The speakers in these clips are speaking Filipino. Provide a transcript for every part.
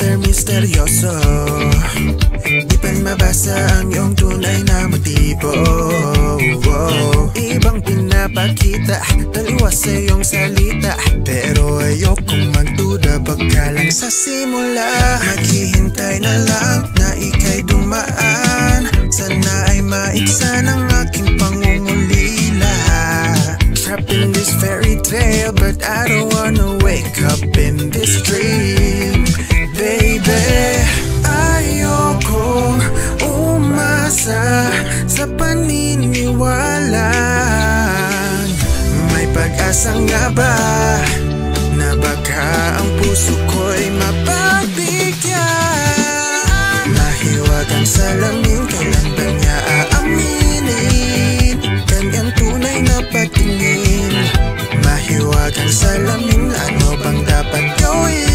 rather misteryoso. Di pa mabasa ang iyong tunay na motibo. Ibang pinapakita, taliwas sa iyong salita, pero ayokong magduda pagkalang sa simula. Maghihintay na lang na ika'y dumaan, sana ay maiksa ng aking pangungulila. Trapped in this fairy tale, but I don't wanna wake up in this dream. Baby, ayokong umasa sa paniniwala. May pag-asa nga ba na baka ang puso ko'y mapagbigyan? Mahiwagang salamin, kailan ba niya aaminin? Kanyang tunay na pagtingin. Mahiwagang salamin, ano bang dapat gawin?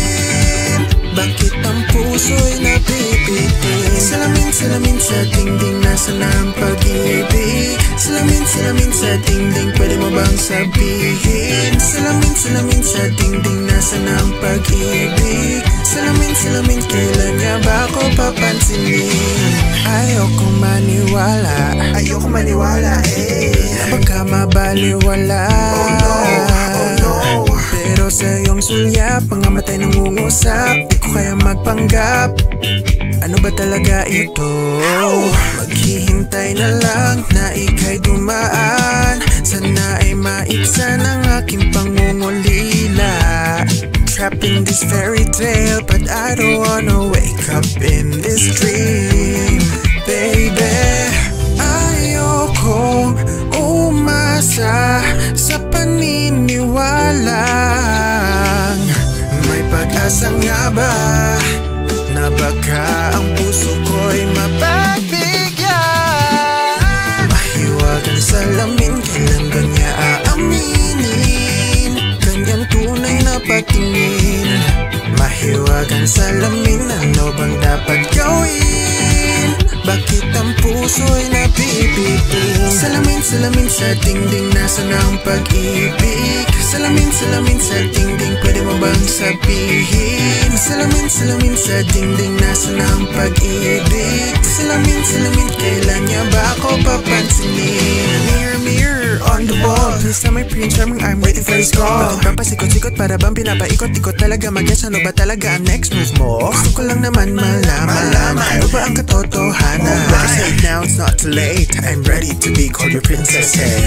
Bakit ang puso'y napipitin? Salamin, salamin sa dingding, nasaan na ang pag-ibig? Salamin, salamin sa dingding, pwede mo bang sabihin? Salamin, salamin sa dingding, nasaan na ang pag-ibig? Salamin, salamin, kailan niya ba ako papansinin? Ayokong maniwala, ayokong maniwala, baka mabaliwala. Oh no, oh no. Pero sa iyong sulya, pangamatay nangungusap, di ko kaya magpanggap. Ano ba talaga ito? Maghihintay na lang na ika'y dumaan, sana ay maiksa ng aking pangungulila. Trapped in this fairy tale, but I don't wanna wake up in this dream. Baby, ayokong umasa sa paniniwala. May pag-asa nga ba na baka ang puso ko'y mapagbigyan? Mahiwagang salamin, kailan ba niya aaminin? Kanyang tunay na pagtingin. Mahiwagang salamin, ano bang dapat gawin? Bakit ang puso'y napipitin? Salamin, salamin sa dingding, nasaan ang pag-ibig? Salamin, salamin sa dingding, pwede mo bang sabihin? Salamin, salamin sa dingding, nasaan ang pag-ibig? Salamin, salamin, kailan niya ba ako papansinin? Mirror, mirror on the wall, please tell my prince charming I'm waiting for his call. Bakit bang pasikot-sikot, para bang pinapaikot-ikot? Talaga mag-guess, ano ba talaga ang next move mo? Gusto ko lang naman malaman, ano ba ang katotohanan? Better say it now, it's not too late, I'm ready to be called your princess, hey.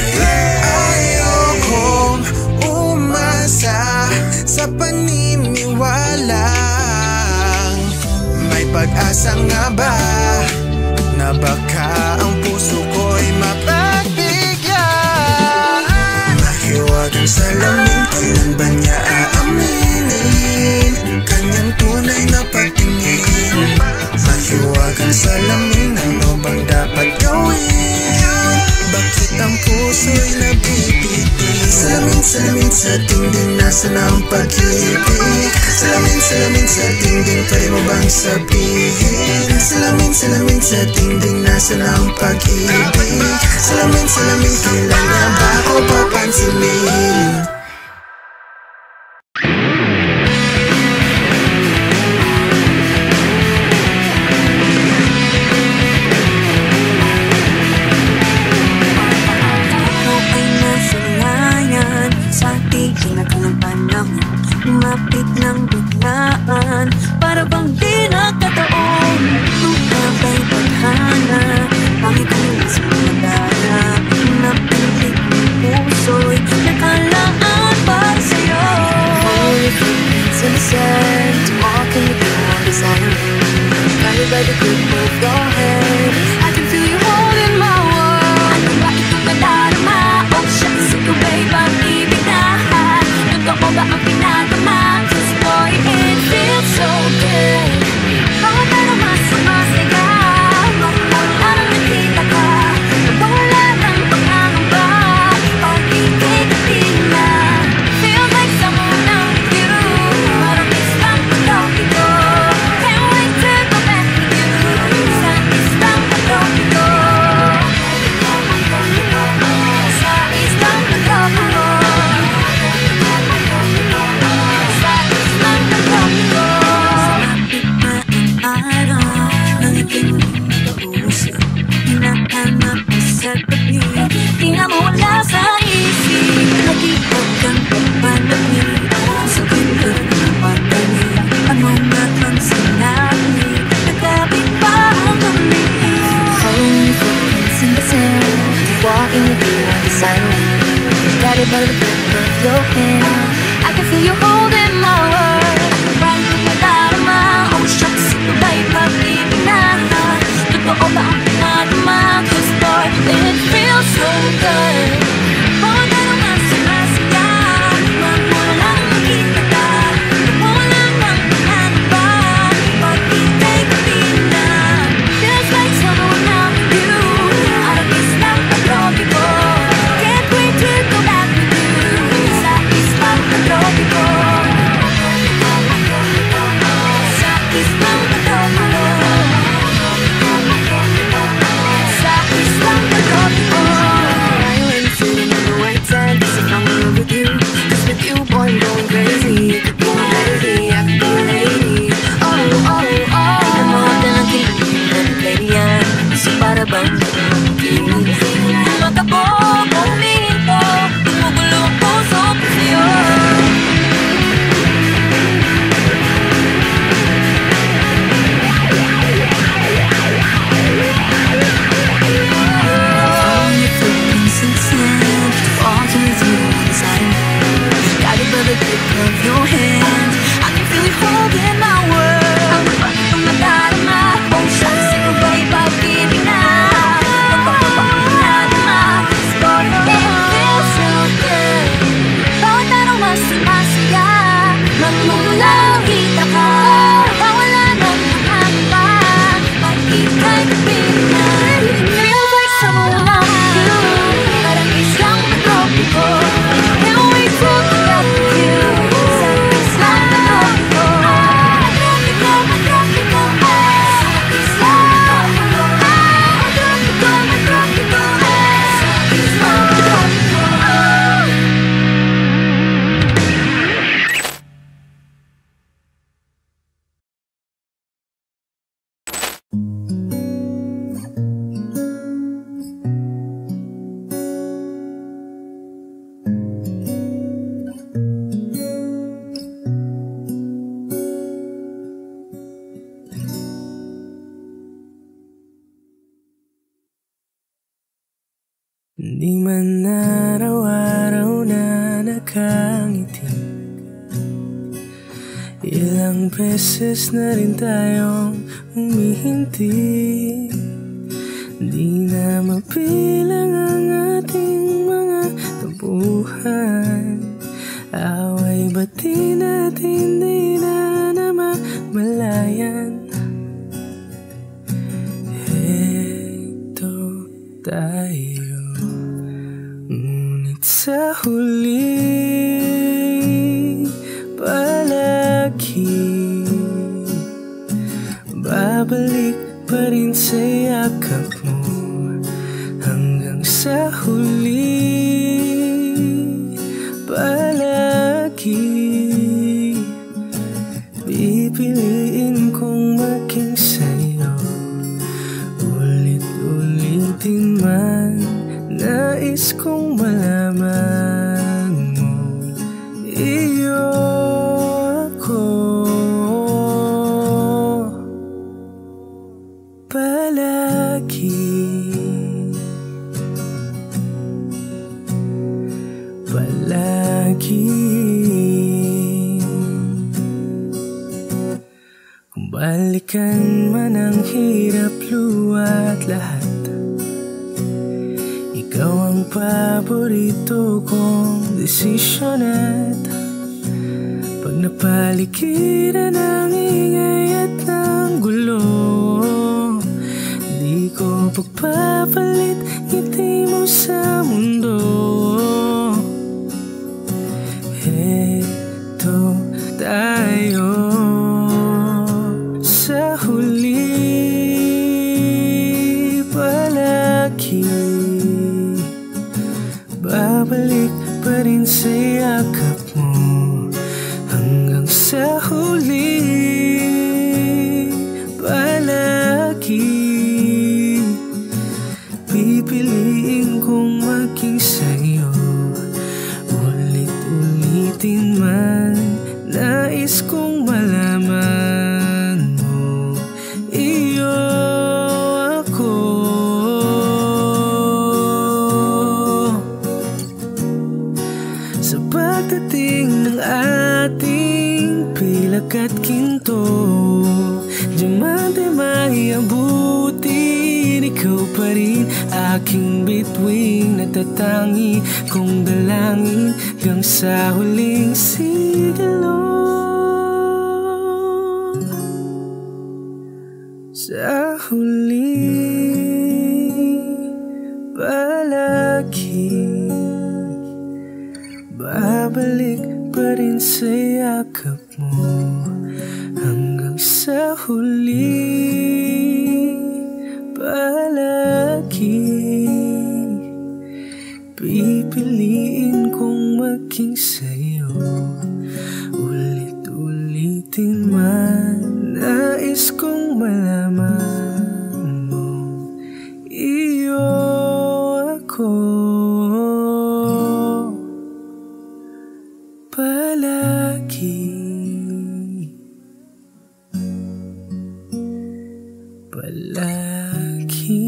Ayokong umasa sa paniniwala. May pag-asa nga ba na baka ang puso ko'y mapagbigyan? Mahiwagang salamin, kailan ba niya aaminin? Kanyang tunay na pagtingin. Mahiwagang salamin, ano bang dapat gawin? Bakit ang puso'y nabibitin? Salamin, salamin sa dingding, nasaan ang pag-ibig? Salamin, salamin sa dingding, pwede mo bang sabihin? Salamin, salamin sa dingding, nasaan ang pag-ibig? Salamin, salamin, kailan niya ba ako papansinin? Lumapit ng biglaan, para bang di nakataon. Nung abay paghana, bakit ang sa madala? Napilit ng puso'y nakalaan para sa'yo. Only feelings in the sand, walking with you on desire. Guided by the good of your hand, I can feel you holding my world. Ano ba ito nadarama? Oh shucks, ikaw ba'y pag-ibig na? Totoo ba ang pinagama? 'Cause boy, it feels so good. Bawat araw mas sumasigaw, mula nang nakita ka, nawala ng pangangamba. Pag-ibig at di na, feels like someone else you. Parang miss lang pag-ibig ko. Can't wait to go back with you. walking with you on the sidewalk, guided by the grip of your hand. I can feel you holding my world, right through my darama. Oh shucks, sabay pag-ibig na. Totoo ba ang pinagama? 'Cause boy, it feels so good. Bawat tanong ang sumasaya, magmulang kita ka. Wala nang panganaba, pag ika'y gabi na. Feels like someone I'm with you. Out of this lang pag-tropiko. Can't wait to go back with you. Sa islang pag-tropiko. Sa islang pag-tropiko. Sa islang pag-tropiko. I went sitting on the white sand, 'cause I fell in love with you. 'Cause with you, boy, I'm going crazy. You could be my lady, I could be your lady. Oh, oh, oh. Namuhat na ng tingin ng play yan. Gusto para bang makabog ang minto. Gumugulo ang puso ko sa'yo. All your footprints in sand, walking with you on the side, guided by the grip of your hand. I can feel you holding my world, from my darama. Oh shucks, ikaw ba'y pag-ibig na? Pinagama, 'cause boy, it feels so good. Bawat tanong mas sumasaya, magmumulang kita ka. Wala nang nakakaba, pag ika'y gabi na. Feels like someone I'm with you. Parang islang pag-tropiko. Can't wait to go back with you. Sa islang pag-tropiko. Pag-tropiko, pag-tropiko. Sa islang pag-tropiko. Pag-tropiko, pag-tropiko. Sa islang pag-tropiko. Di man araw-araw na nakangiti, ilang beses na rin tayong humihinti. Di na mapilang ang ating mga tampuhan. Away ba't di natin di na namamalayan? Heto tayo, ngunit sa huli palagi babalik pa rin sa yakap mo. Hanggang sa huli palagi pipiliin kong maging sa'yo. Ulit-ulitin man, nais kong malaman mo, iyo ako. Palagi, palagi. Kung balikan man ang hirap, luwa't lahat, ikaw ang paborito kong desisyon. At pag napaligiran ng ingay at ng gulo, di ko pagpapalit ngiti mo sa mundo. Heto tayo sa huli palagi, babalik pa rin sa yakap mo. Hanggang sa huli palagi pipiliin kong maging sa'yo. Ulit-ulitin man, nais kong malaman mo, iyo ako. Bulak at ginto, diamante may abutin. Ikaw pa rin aking bituin, natatangi kong dalangin hanggang sa huling sigilo. Sa huling palagi, babalik pa rin sa yakap mo. Hanggang sa huling palagi, pipiliin kong maging sa'yo. Ulit-ulitin man, nais kong malaman mo, iyo ako palagi, palagi.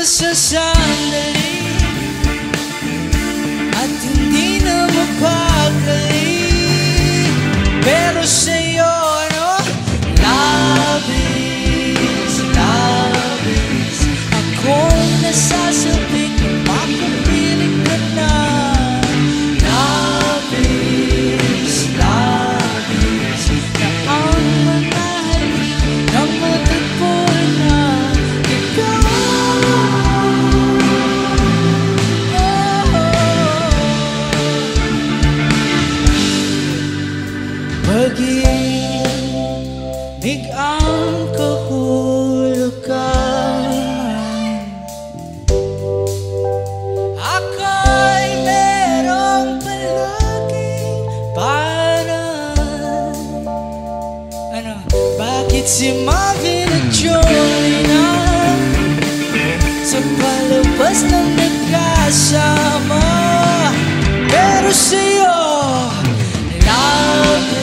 Sa sandali at hindi na mapakali, pero sa'yo, no? Love is, akong nasasabik na makapiling ka na. Love is, na ang manahalik na matagpo na ikaw. Pag-ibig ang kahulugan, ako'y merong palaging parang bakit si Marvin at Jolie na sa palabas ng nagkasama, pero sa'yo love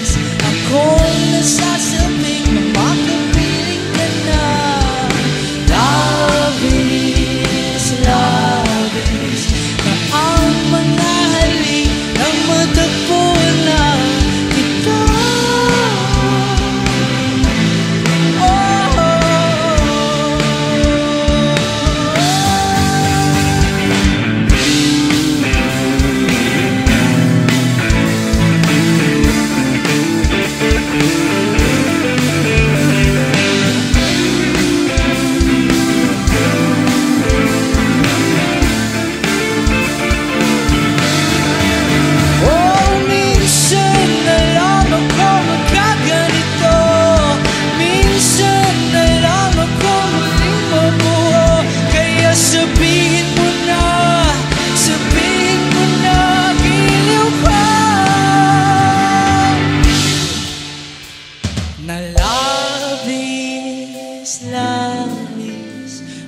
is, akong nasasabing na makapiling ka na. Love is, na ang mga halik na matagpo na kita.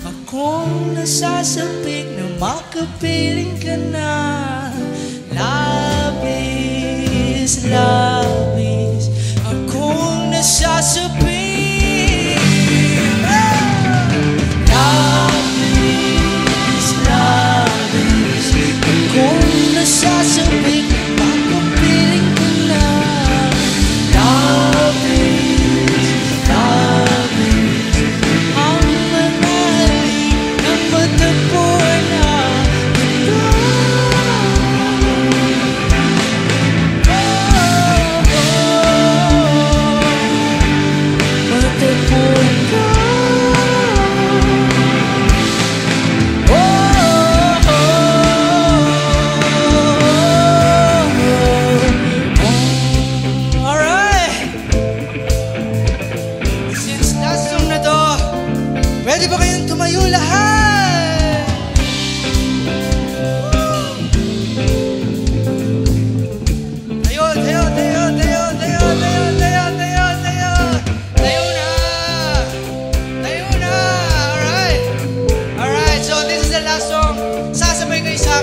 Akong nasasabik na makapiling ka na. Love is, akong nasasabik. Love is, akong nasasabik na makapiling ka na. Love is, ang manahalik ng matagpo na ito.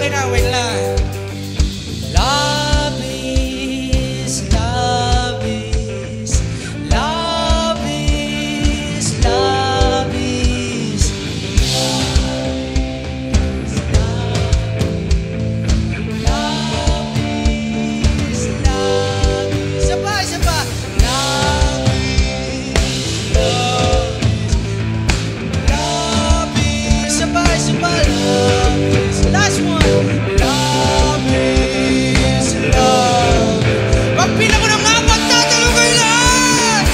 Okay na, wait lang. Love is, love is, love is, love is, love is, love is. Isa pa, isa pa. Love is, love is, love is. Isa pa, isa pa. Love is. Last one. Love is, love is. Pagpila ko ng apat, tatalo kayo lahat!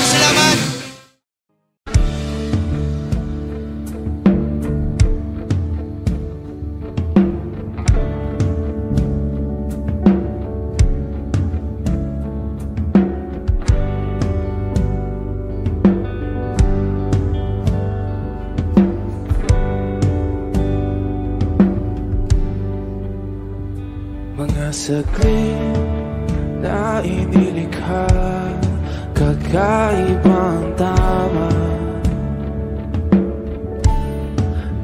Salamat! Mga saglit na inilikha, kakaibang tama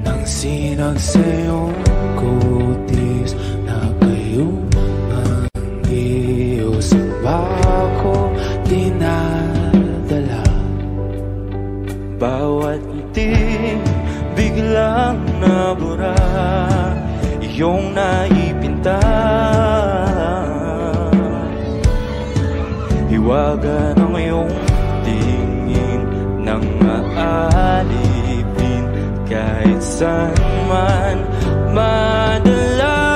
nang sinag sa iyong kutis na kayong manggiyo sa bako dinadala. Bawat itim biglang nabura, iyong naipinta. Hiwaga ng iyong tingin nang maalipin kahit saan man madala.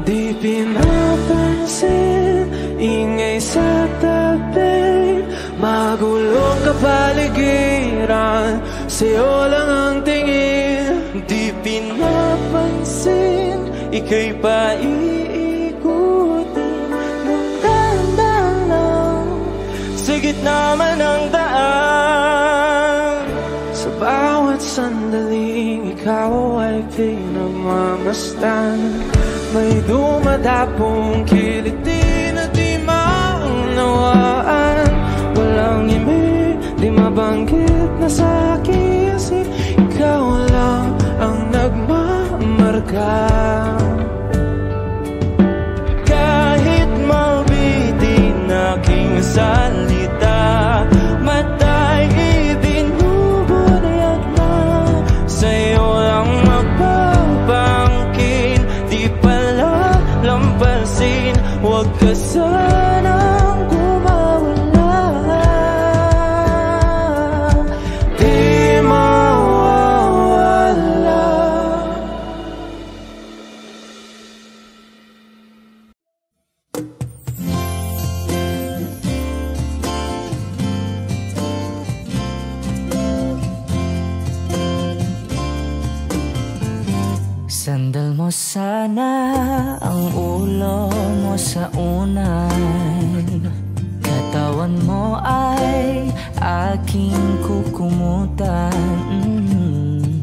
Di pinapansin, ingay sa tabi, magulong kapaligiran, sa'yo lang ang tingin. Di pinapansin, ika'y paiikutin ng dahan-dahan lang sa gitna man ng daan. Sa bawat sandaling ikaw ay pinagmamasdan, may dumadapong kiliti na di maunawaan. Walang ibig, di mabanggit na sa aking isip, ikaw lang ang nagmamarka. Kahit mabitin aking salita, matay ibinubunayag na, sa'yo lang magbabangkin. Di pala lampasin, huwag ka sanang gumawala. Di mawawala. Sandal mo sana ang ulo mo sa unan, katawan mo ay aking kukumutan.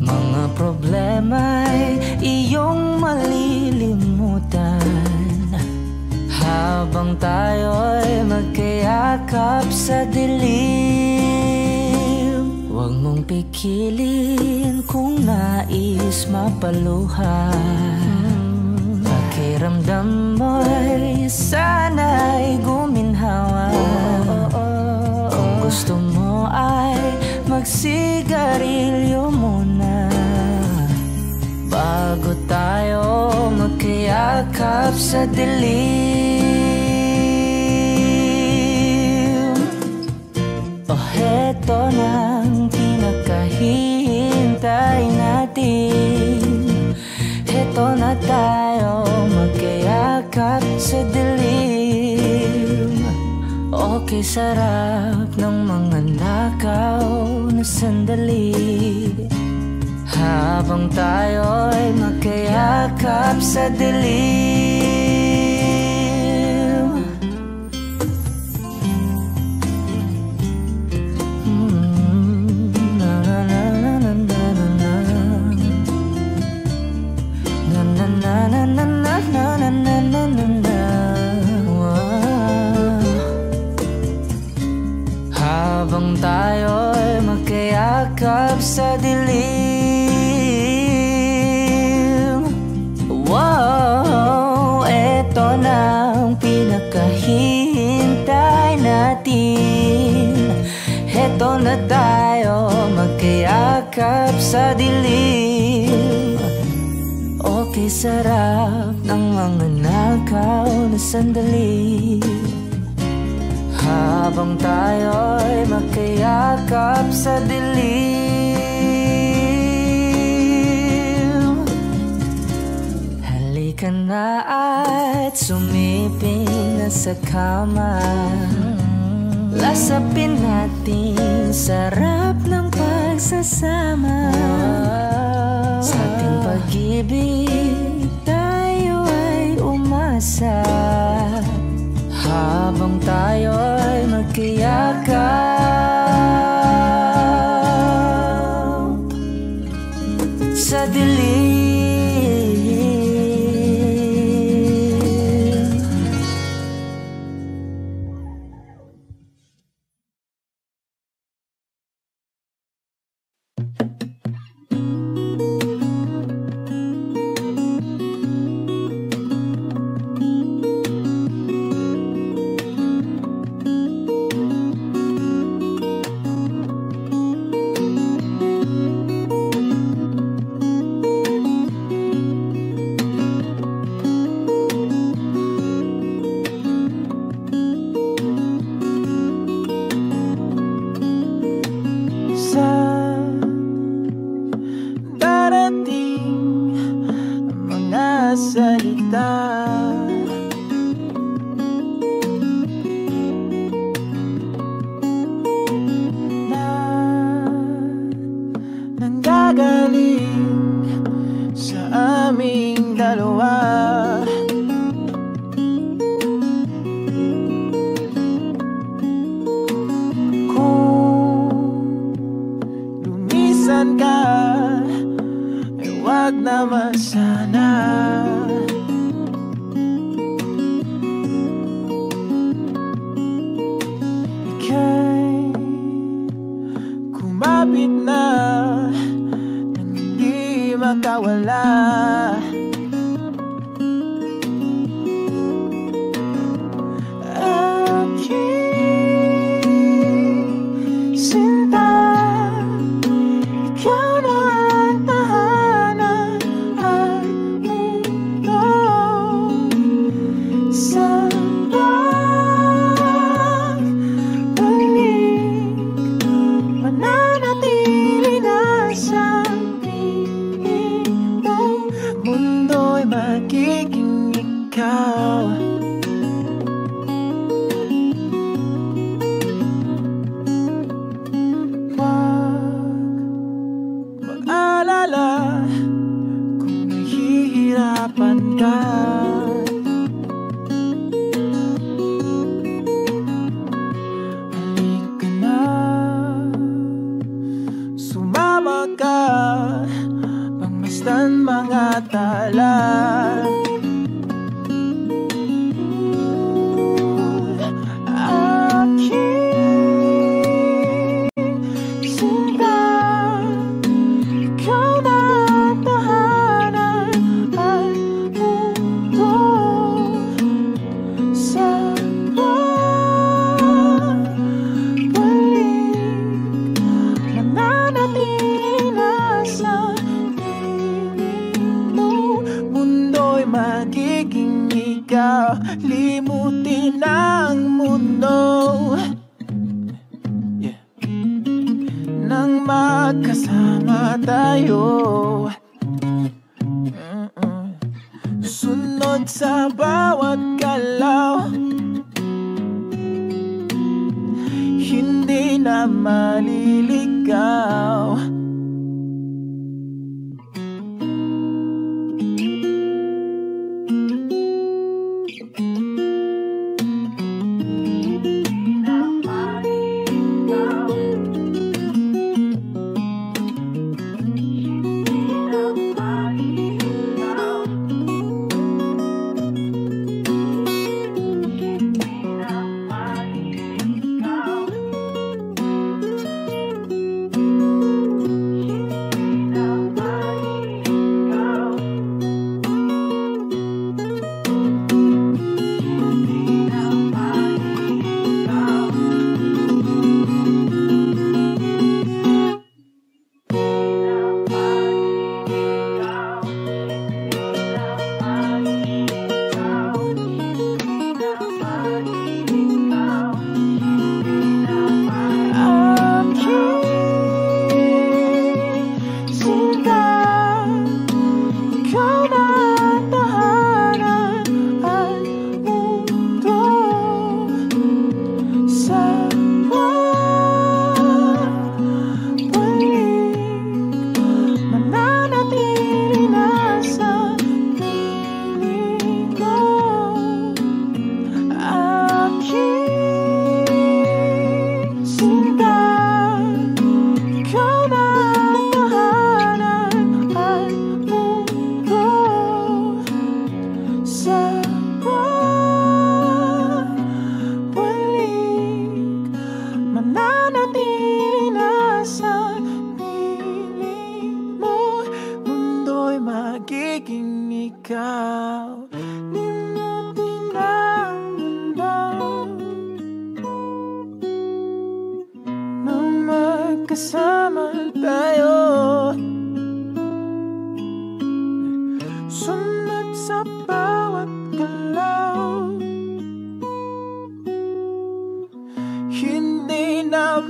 Mga problema'y iyong malilimutan habang tayo'y magkayakap sa dilim. Huwag mong pikilin kung nais mapaluhan. Pakiramdam mo'y sana'y guminhawa. Kung gusto mo ay magsigarilyo muna bago tayo magkayakap sa dilim. O heto nang pinakahihintay natin, heto na tayo magkayakap sa dilim. Okay, sarap ng mga nakaw na sandali habang tayo'y magkayakap sa dilim. ang pinakahihintay natin. Heto na tayo magkayakap sa dilim. Okay, sarap ng mga nakaw na sandali. Habang tayo'y magkayakap sa dilim. Halika na at sumiping na sa kama. Lasapin natin sarap ng pagsasama. Sa ating pag-ibig tayo ay umasa. Habang tayo'y magkayakap sa dilim.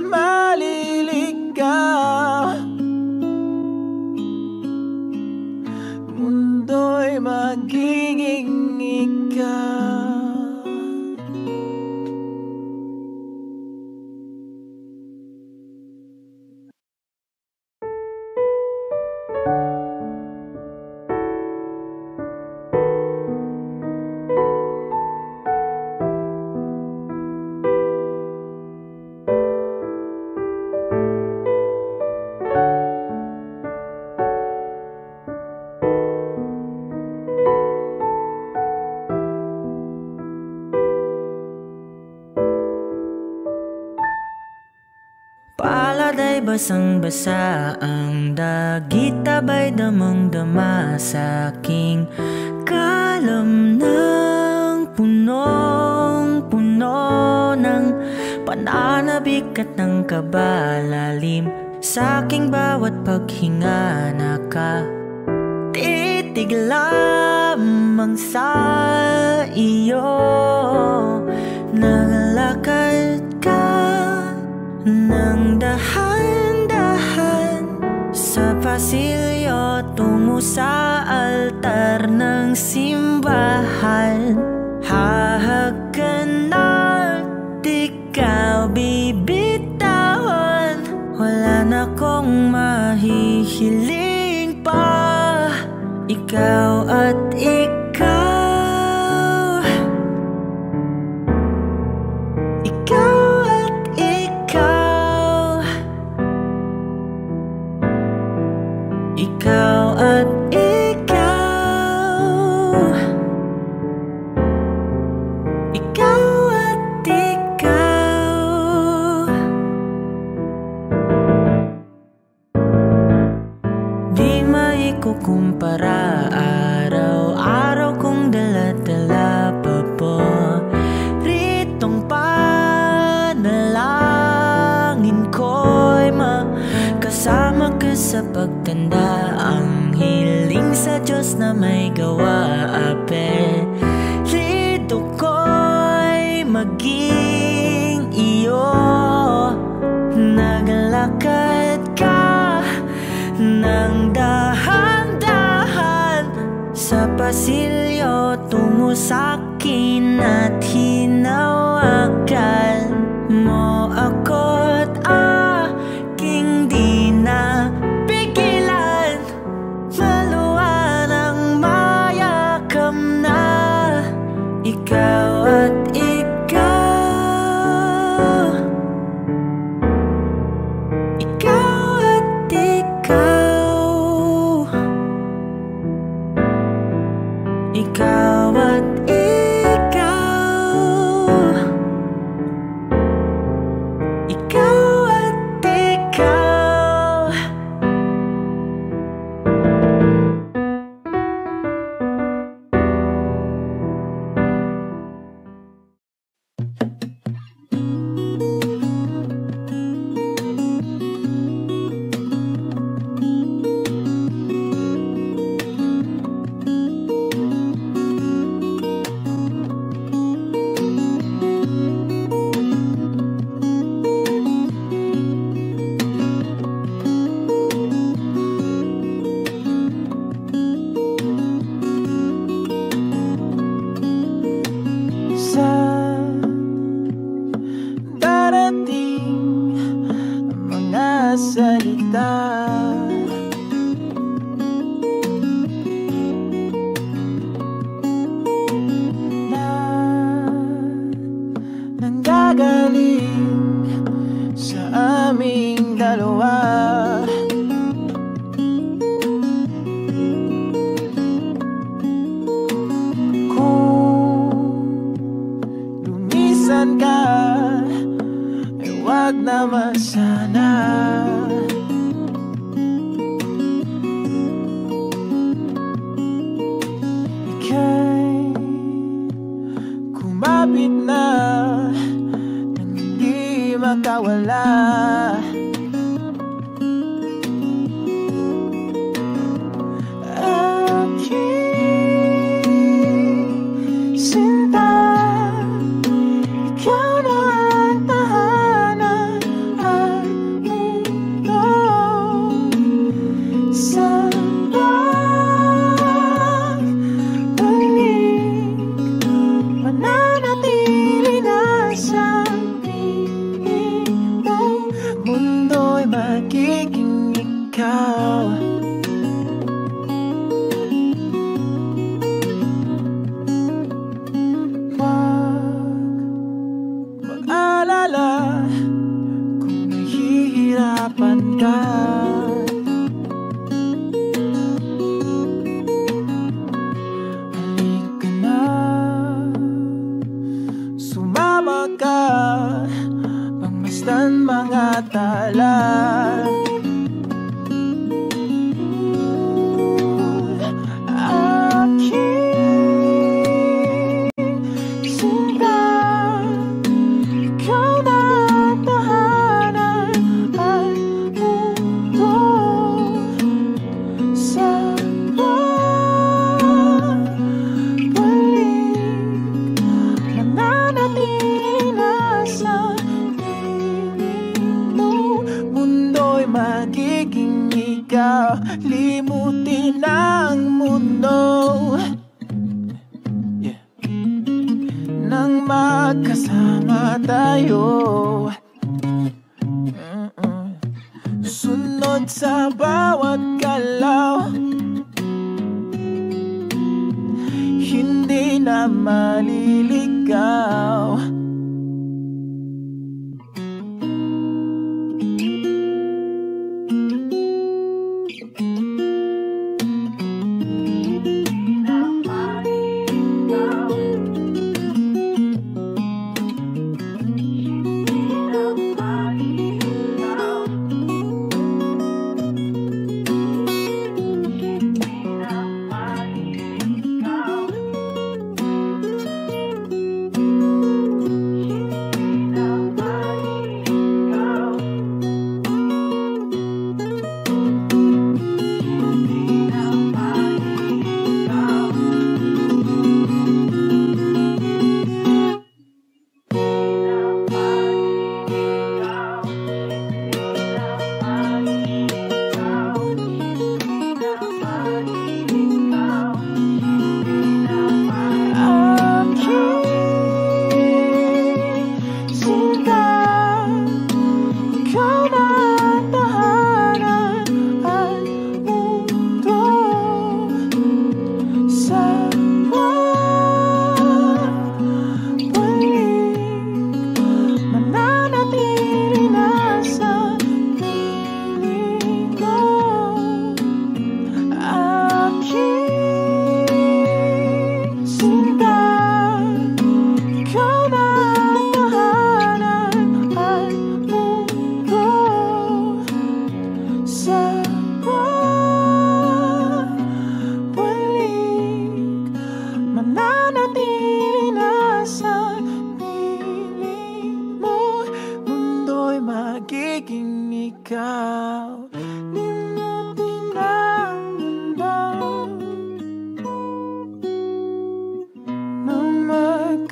maliligaw, mundo'y magiging ikaw. Paladay basang-basa ang dagit, tabay damang-dama sa aking kalam ng punong-puno ng pananabik at ng kabalalim. Sa aking bawat paghinga nakatitig lamang sa iyo. Naglakad ka nang dahan-dahan sa pasilyo tungo sa altar ng simbahan. Hahagan at ikaw bibitawan, wala na kong mahihiling pa. Ikaw at ikaw, ikaw at ikaw, ikaw at ikaw, ikaw at ikaw. Di maikukumpara, araw-araw kong dala-dala pa po ritong panalangin ko'y makasama ka sa pagtanda. Ang hiling sa Diyos na may gawa, apelido ko'y maging iyo. Naglakad ka nang dahan-dahan sa pasilyo tungo sa'kin at hinawakan mo ako't aking di na pigilan. Maluwan ang mayakam na ikaw at ikaw, ikaw at ikaw, ikaw at ikaw, ikaw at ikaw. Sa darating mga salita, na nanggagaling sa aming dalawa. Lumisan ka, ay wag naman sana. Ika'y kumapit na nang hindi makawala. Aking sinta, ikaw na ang tahanan, ka, pangmasdan mga tala. Limutin ang mundo, yeah. Nang magkasama tayo, sunod sa bawat galaw, hindi na maliligaw.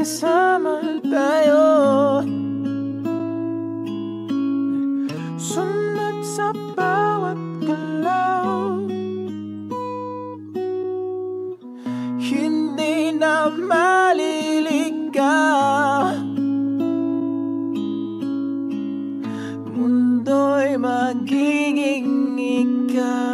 Kasama tayo, sunod sa bawat galaw, hindi na maliligaw. Mundo'y magiging ikaw.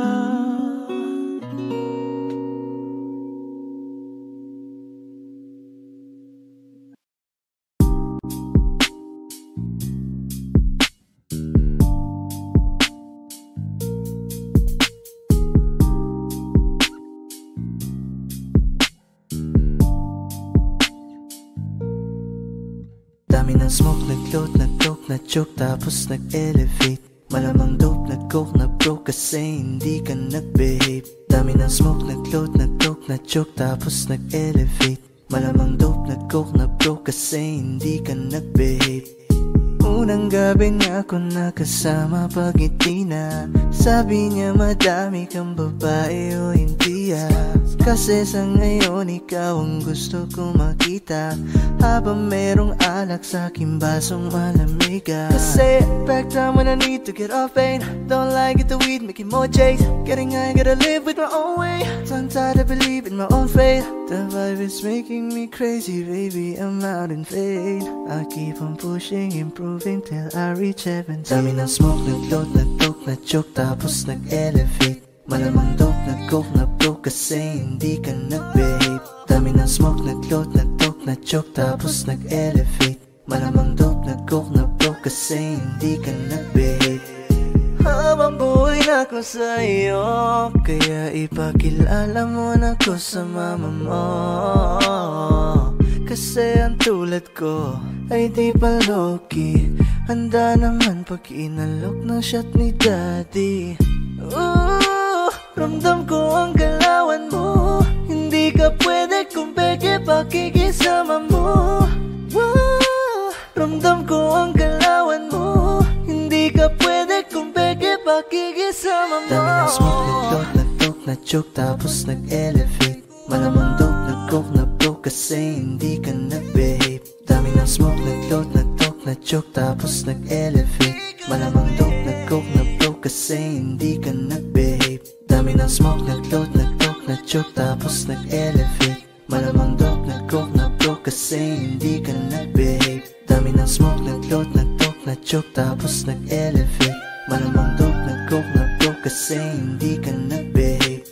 Dami ng smoke, nag-load, nag-coke, na-choke, tapos nag-elevate. Malamang dope, nag-coke, na-broke kasi hindi ka nag-behave. Dami ng smoke, nag-load, nag-coke, na-choke, tapos nag-elevate. Malamang dope, nag-coke, na-broke kasi hindi ka nag-behave. Unang gabi niya ako nakasama pag ngiti na. Sabi niya madami kang babae o hindi Kasi sa ngayon ikaw ang gusto kong makita, habang merong alak sa aking basong malamig Kasi back time when I need to get off pain. Don't like it, the weed making more chase. Getting high, gotta live with my own way. Sometimes I believe in my own faith. The vibe is making me crazy, baby, I'm out in vain. I keep on pushing, improving till I reach heaven. Dami ng smoke, nag-load, nag-coke, na-choke, tapos nag-elevate. Malamang dope, nag-coke, na-broke kasi hindi ka nag-behave. Dami ng smoke, nag-load, nag-coke, na-choke, tapos nag-elevate. Malamang dope, nag-coke, na-broke kasi hindi ka nag-behave. Habang buhay na ko sa'yo, kaya ipakilala mo na ko sa mama mo. Kasi ang tulad ko ay di pa low-key. Handa naman pag inalok ng shot ni daddy. Ramdam ko ang galawan mo. Hindi ka pwede kung peke pakikisama mo. Ramdam ko ang galawan mo. Hindi ka pwede kung peke pakikisama mo. Dami ng smoke, nag-load, nag-dope, na-choke, tapos nag-elevate. Malamang dope, nag-coke, na-broke kasi hindi ka nag-behave. Dami ng smoke, nag-load, nag-dope, na-choke, tapos nag-elevate. Malamang dope, nag-coke, na-broke kasi hindi ka nag-behave. Dami ng smoke, nag-load, nag-dope, na-choke, tapos nag-elevate. Malamang dope, nag-coke, na-broke kasi hindi ka nag-behave. Dami ng smoke, nag-load, nag-dope, na-choke, tapos nag-elevate. Malamang dope, nag-coke, na-broke kasi hindi ka nag-behave.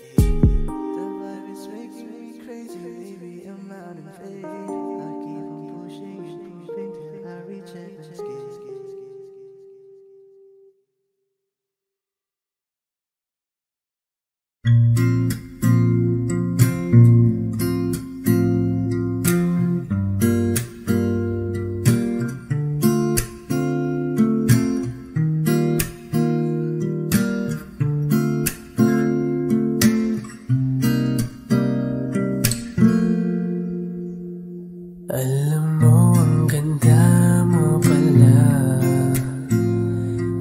Alam mo, ang ganda mo pala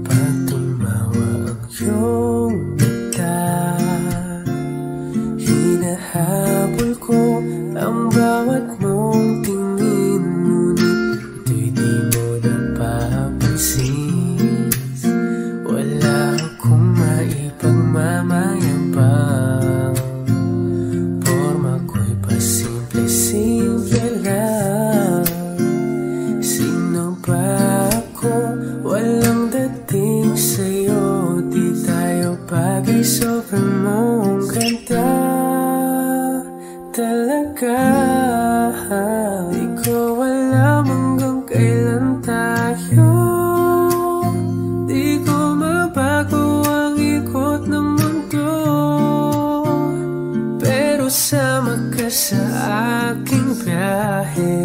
pag tumawa ang iyong mata. Hinahabol ko ang bawat mong tingin, ngunit ito'y di mo napapansin. Wala akong maipagmamayabang, porma ko'y pasimple-simple lang. Sino ba ako? Walang dating sa'yo. Di tayo bagay, sobrang mong ganda talaga. Di ko alam hanggang kailan tayo. Di ko mabago ang ikot ng mundo, pero sama ka sa aking biyahe.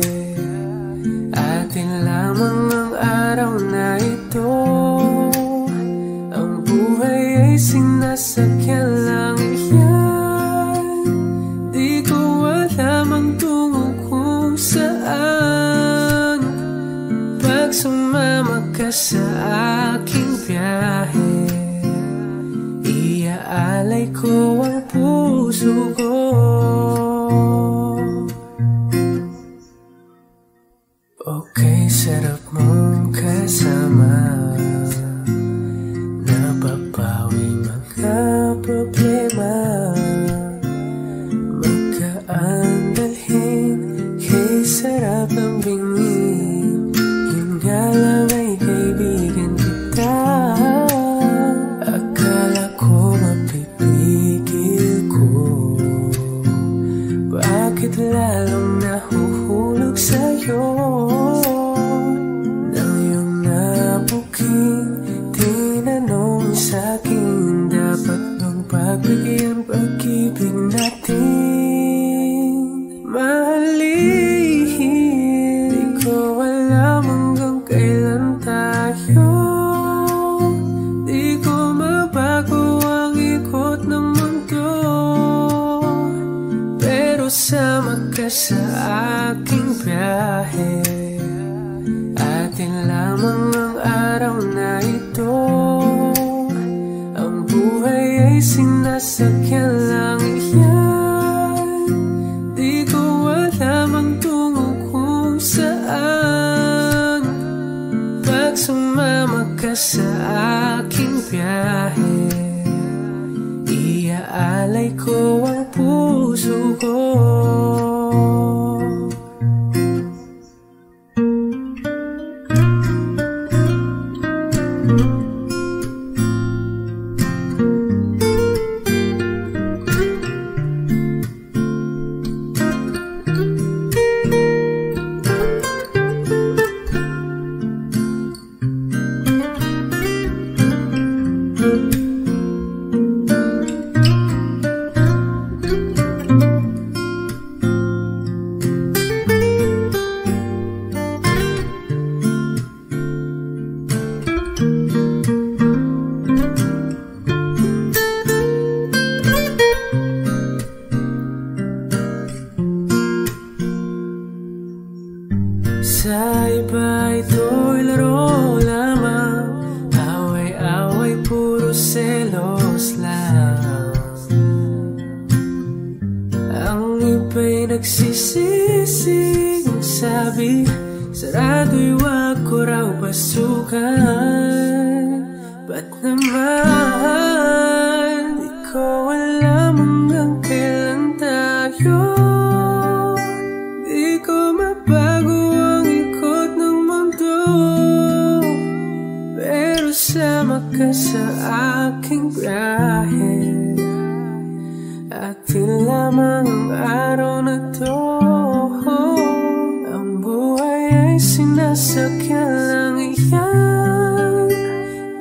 Atin lamang ang araw na ito. Ang buhay ay sinasakyan lang yan. Di ko alam ang tungo kung saan. Pag sumama ka sa aking biyahe, iaalay ko ang puso ko. Okay, sarap mong kasama. Napapawi mga problema. Magkaan dalhin, kay sarap ang bingin. Yun nga lang ay kaibigan kita. Akala ko mapipigil ko, bakit lalong nahuhulog sa'yo? Nang iyong nabuking tinanong sa'kin, dapat bang pagbigyan pag-ibig natin? Mahalin, di ko alam hanggang kailan tayo. Di ko mabago ang ikot ng mundo, pero sama ka sa aking biyahe. Atin lamang ang araw na ito. Ang buhay ay sinasakyan lang yan. Di ko alam ang tungo kung saan. Pag sumama ka sa aking biyahe, iaalay ko ang puso ko. Sa iba ito'y laro lamang, away-away puro selos lang. Ang iba'y nagsisising sabi, sarado'y wag ko raw pasukan. Ba't naman di ko alam hanggang kailan tayo? Di ko mabago ang ikot ng mundo, pero sama ka sa aking biyahe. Atin lamang ang araw na to, ang buhay ay sinasakyan lang iyan.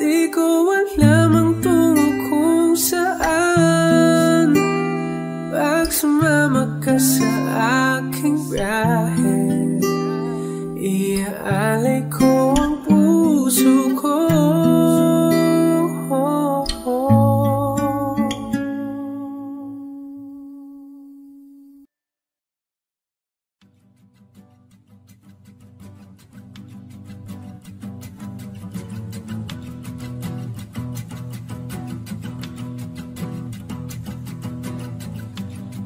Di ko alam ang tungo kung saan, pag sumama ka sa aking biyahe, iaalay ko ang puso ko.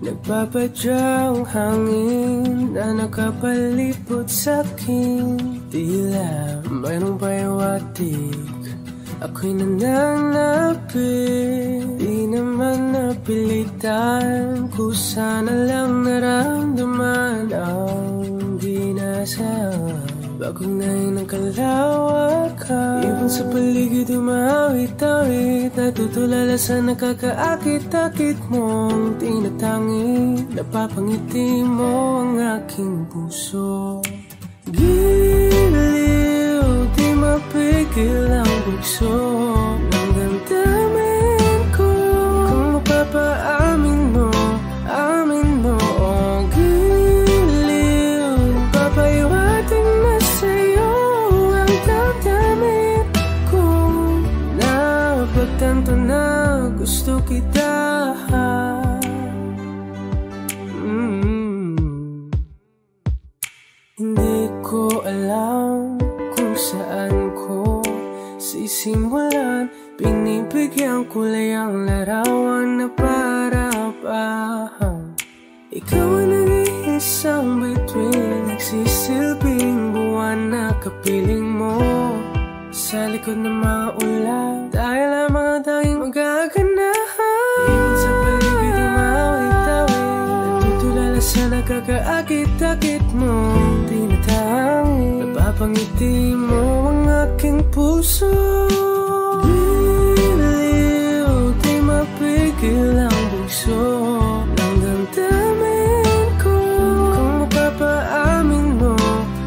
Nagpapadyang hangin na nakapalipot sa'king tila, mayroong payawatig, ako'y nananapit. Di naman napilitan, kusa na lang naramdaman ang ginasa. Bagong ngayon ang kalawakan, ibon sa paligid umawit-awit, natutulala sa nakakaakit-akit mong tinatangi. Napapangiti mo ang aking puso. Giliw, di mapigil ang bugso ng damdamin ko. Kung mapapaamin mo, amin mo. Oh, giliw, papahiwating na sa'yo ang damdamin ko. Napagtanto na gusto kita. Hindi ko alam kung saan ko sisimulan, pinibigyan kulay ang larawan na para-parahan. Ikaw ang nag-iisang bituin, nagsisilbing buwan na kapiling mo. Sa likod ng mga ulan, tayo lamang ang tanging magaganahan. Ibon sa paligid umawit-awit, natutulala sa nakakaakit-akit mo. Napapangiti mo ang aking puso. Giliw, di mapigil ang bugso ng damdamin ko. Kung mapapaamin mo,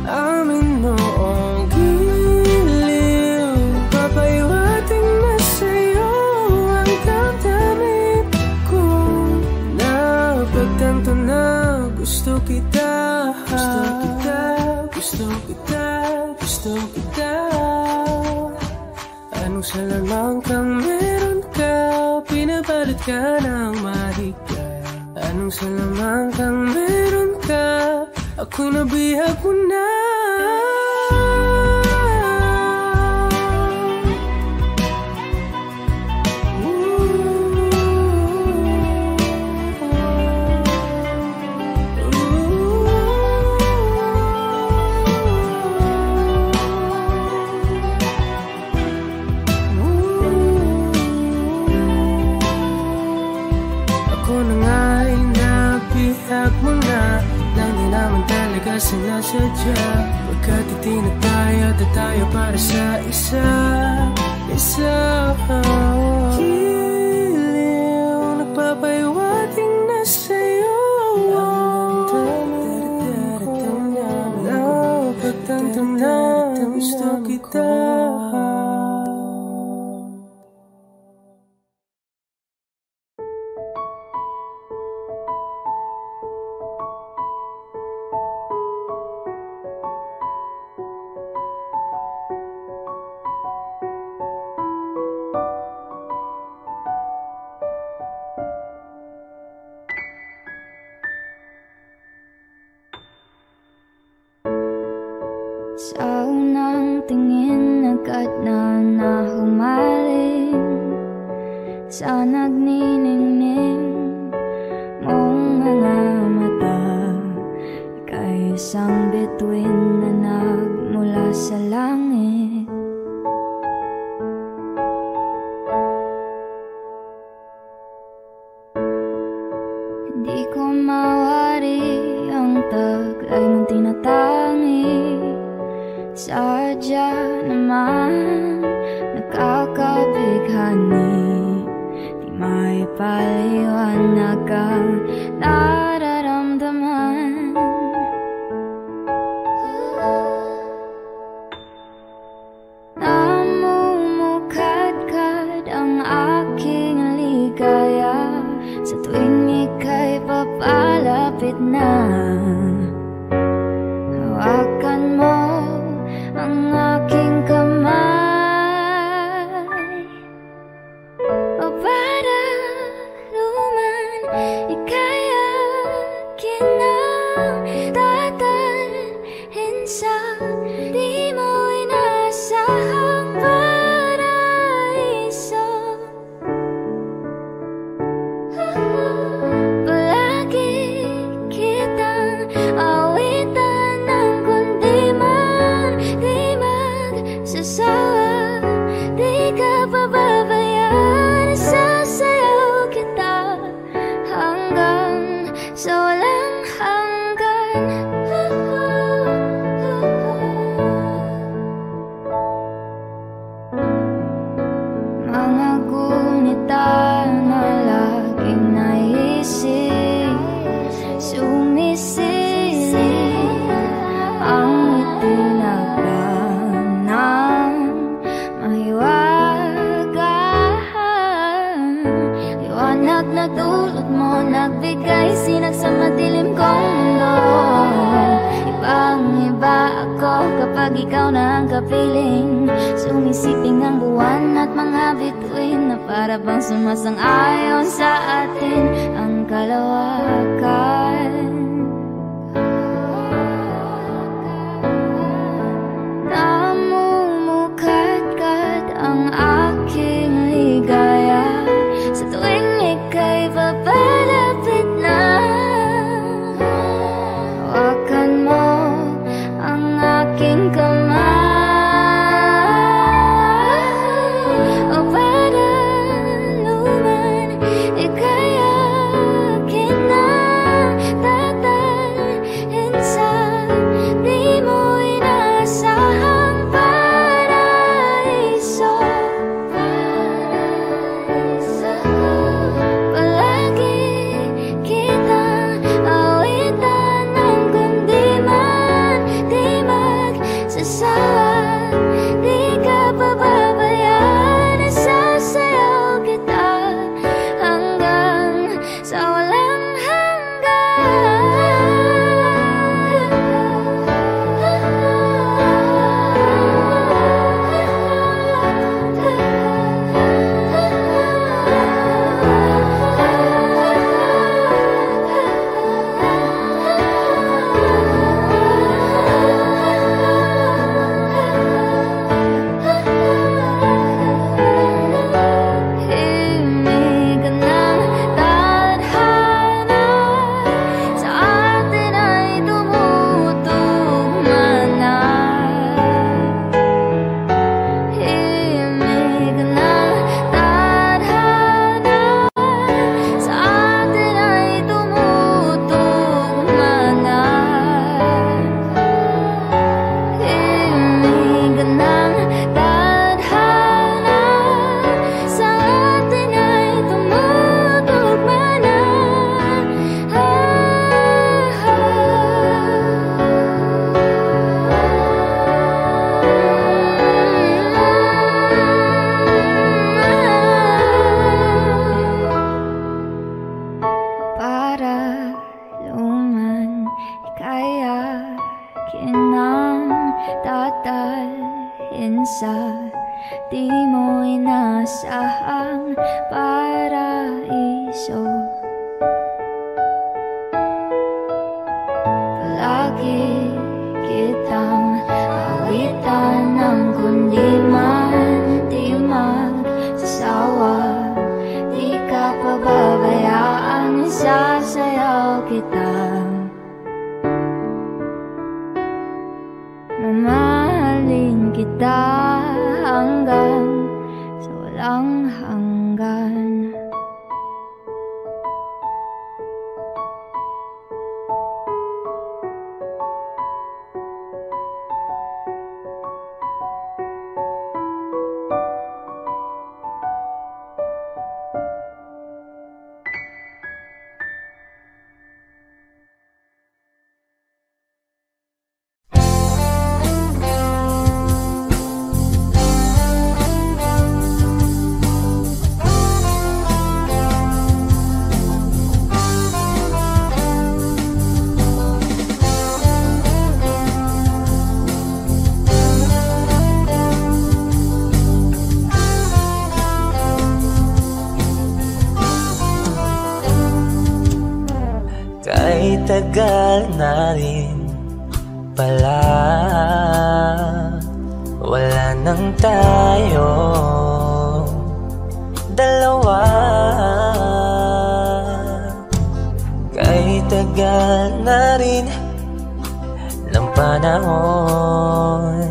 amin mo. Oh, giliw, papahiwating na sa'yo ang damdamin ko. Napagtanto na gusto kita. Gusto kita, gusto kita. Anong salamang kang meron ka, pinabalot ka ng mahigpit. Anong salamang kang meron ka, ako'y nabihag mo na. Sinasadya, pagkat itinag tayo at tayo para sa isa. Giliw, nagpapahiwating na sa'yo ang damdamin ko. Napagtanto na gusto kita. Sa unang tingin agad na nahumaling sa nagniningning mong mga mata. Ika'y isang bituin na nagmula sa langit. Hindi ko mawari ang taglay mong tinatangi. Sadya naman nakakabighani, di may paliwanag ang nararamdaman. Namumukadkad ang aking ligaya sa tuwing ika'y papalapit na. Hawakan mo ang aking kamay, o para luman ika'y akin ang dadalhin sa di mo inasahang paraiso. Palagi kitang awitan ng kundi man di magsasawa, di ka pababayaan. Sasayaw kita hanggang sa walang hanggan. Mga gunita na laging naisip, sumisilip ang itinagdan ng mahiwagaan. Liwanag na dulot mo, nagbigay sinag sa madilim kong mundo. Ibang-iba ako kapag ikaw na ang kapiling. Sumisiping ang buwan at mga bituin na para bang sumasang-ayon sa atin ang kalawakan. Namumukadkad ang aking ligaya sa tuwing ika'y papalapit na. Hawakan mo ang aking kamay, o para luman ika'y akin na dadalhin sa di mo inasahang paraiso. Palagi kitang awitan ng kundi man di magsasawa, di ka pababayaan. Sasayaw kita hanggang sa walang himig ng tadhana sa atin ay tumutugma na. Himig ng tadhana sa atin ay tumutugma na. Himig ng tadhana sa atin ay tumutugma na. Para luman ika'y akin ang dadalhin sa di mo inasahang paraiso. Palagi kitang mamahalin kita hanggang sa walang hanggan. Kay tagal na rin pala, wala nang tayo dalawa. Kay tagal na rin ng panahon,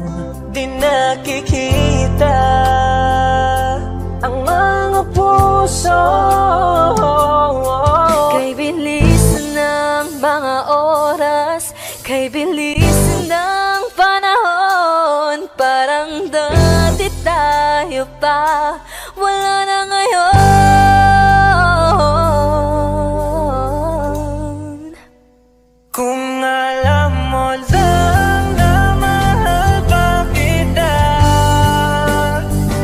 di nakikita ang mga puso. Kay bilis ng mga oras, kay bilis ng panahon, parang dati tayo pa, wala na ngayon. Kung alam mo lang na mahal pa kita,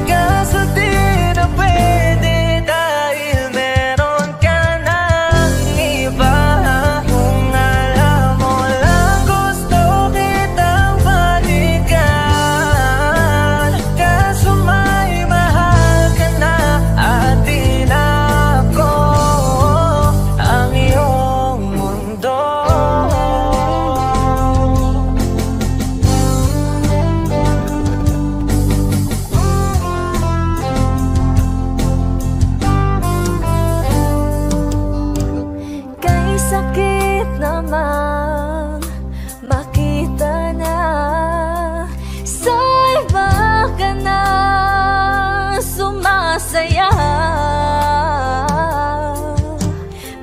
kaso di na pwede dahil meron ka ng iba. Kung alam mo lang gusto kitang balikan, kaso may mahal ka na at di na ako ang iyong mundo. Kay sakit namang makita na sa iba ka na sumasaya.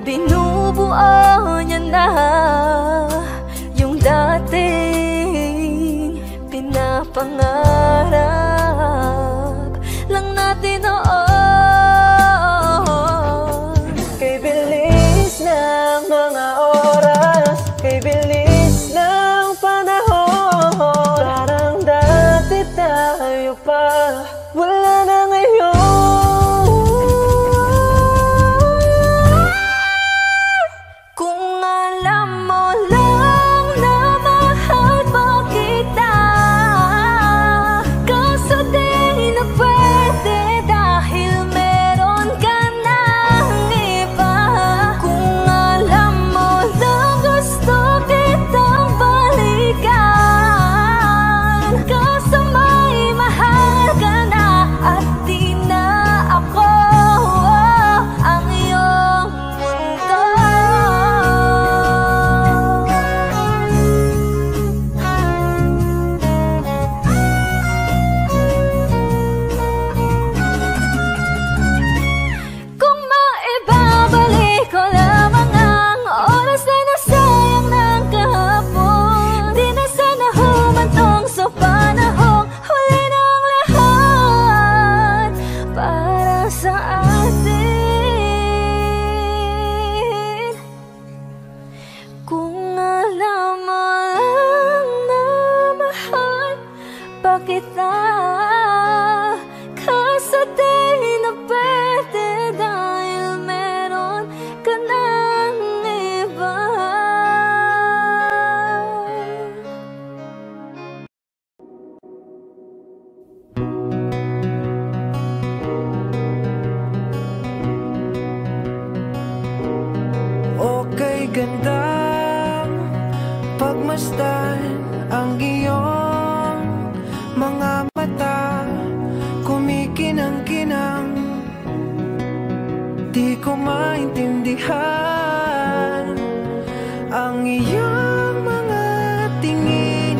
Binubuo niya na yung dating pinapangarap lang natin noon. Kay bilis ng mga oras, kay bilis ng panahon, parang dati tayo pa, wala na ngayon. Kung alam mo lang na mahal pa kita, kaso di na pwede dahil meron ka ng iba. Kung alam mo lang gusto kitang balikan, kaso may mahal ka na at di na ako ang iyong mundo. Kung maibabalik ko lamang ang oras na nasayang ng kahapon, di na sana humantong sa panahong huli ng lahat para sa atin. Kung alam mo lang na mahal pa kita, kaso di na pwede dahil meron ka ng iba. Okay, gandang pagmasdan ang iyong mga mata, kumikinang-kinang, di ko maintindihan ang iyong mga tingin.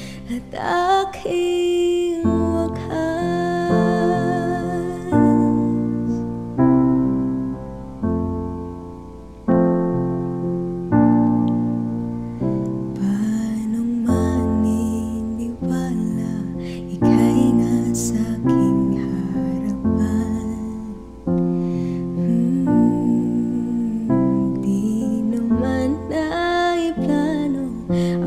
aking wakas. Paanong maniniwala ika'y nasa aking harapan? Di naman naiplano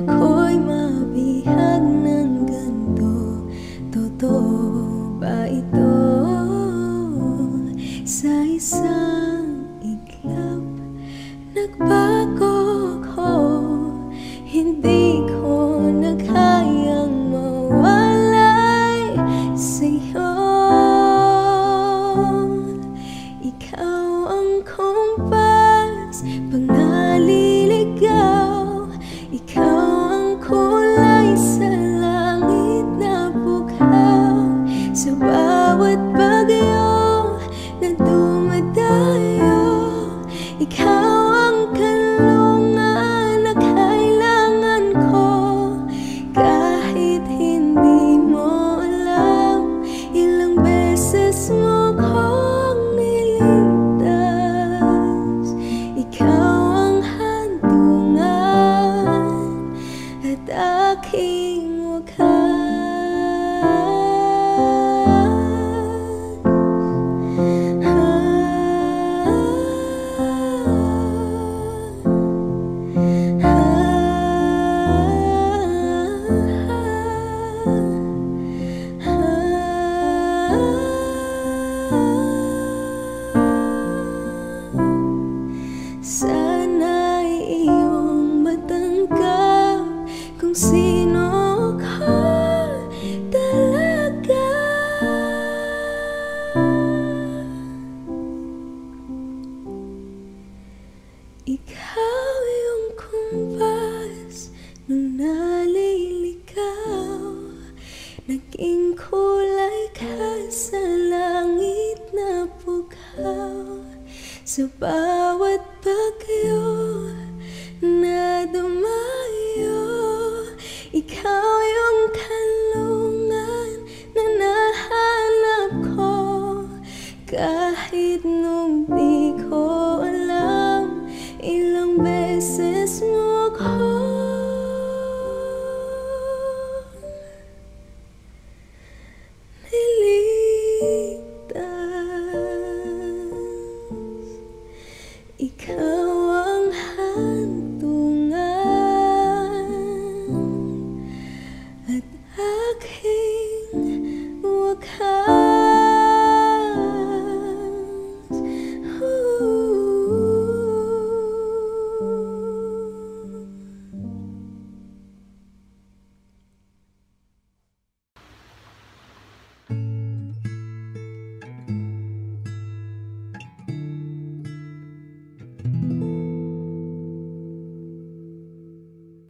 ako'y mabihag ng ganito. Totoo ba ito? Sa isang iglap nagbago ko, hindi ko na kayang mawalay sa'yo. Ikaw ang kompas pag naliligaw, ikaw ang kulay sa langit na bughaw. Sa bawat bagyo na dumadayo, ikaw ang kanlungan na kailangan ko. Kahit hindi mo alam, ilang beses mo kong niligtas. Ikaw ang hantungan at aking wakas. Sana'y iyong matanggap kung sino ka talaga. Ikaw yung kumpas nung naliligaw, naging kulay ka sa langit na bughaw. Sa bawat bagyo na dumayo, ikaw yung kanlungan na nahanap ko. Kahit nung di ko alam, ilang beses mo ko niligtas. Ikaw ang hantungan at aking wakas.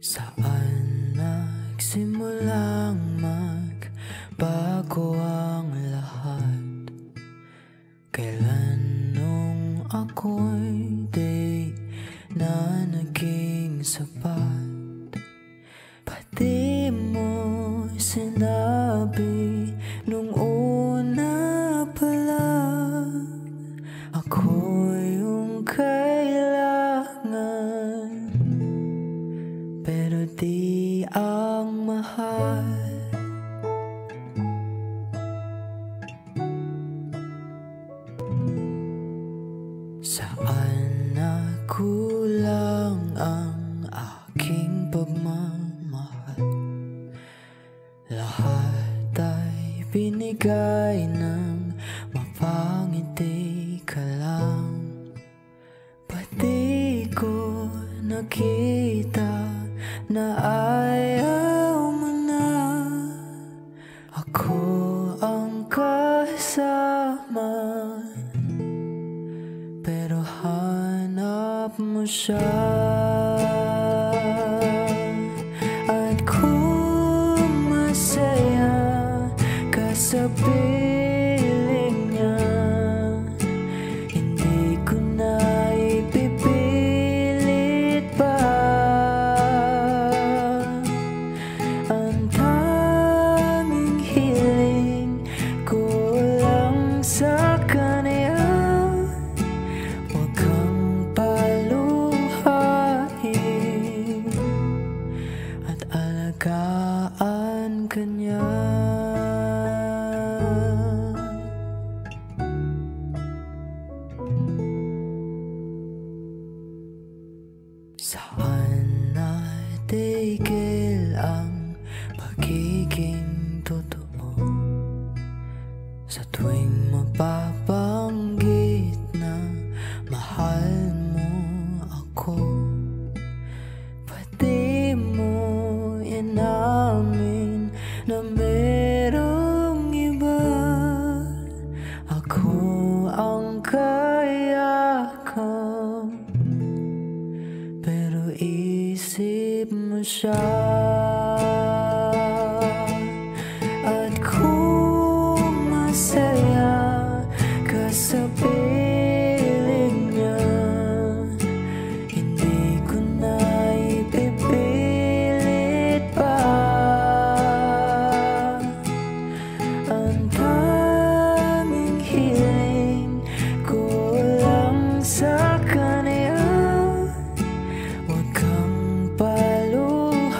Saan nagsimulang magbago ang lahat? Kailan nung ako'y di na naging sapat? Pati mo sinabi nung una pa lang, ako yung kailangan, pero di ang mahal. Saan nakulang ang aking pagmamahal? Lahat ay binigay ng mapangiti ka lang. Pati ko nakita na ayaw mo na. Ako ang kasama, pero hanap mo siya. At kung masaya ka sa piling niya, hindi ko na ipipilit pa. Ang kanya. Saan natigil ang pagiging totoo? Sa tuwing mapabanggit na mahal mo ako, pati mo inamin na merong iba. Ako ang kayakap, pero isip mo siya. At kung masaya ka sa piling niya, hindi ko na ipipilit pa. Ang tanging hiling ko lang sa kanya, huwag kang paluhain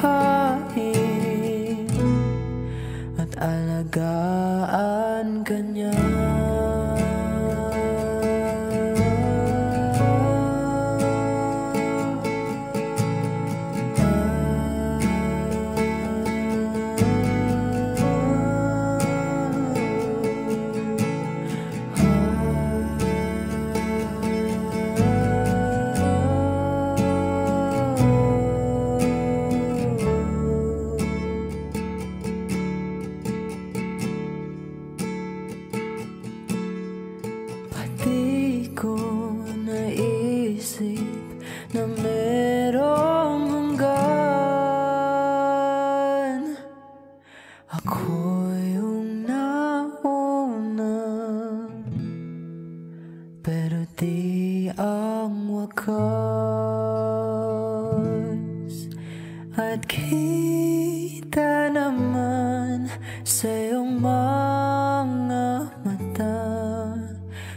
at alagaan ka niya. Pati ko naisip na merong hanggan. Ako yung nauna, pero di ang wakas. At kita naman sa iyong mga mata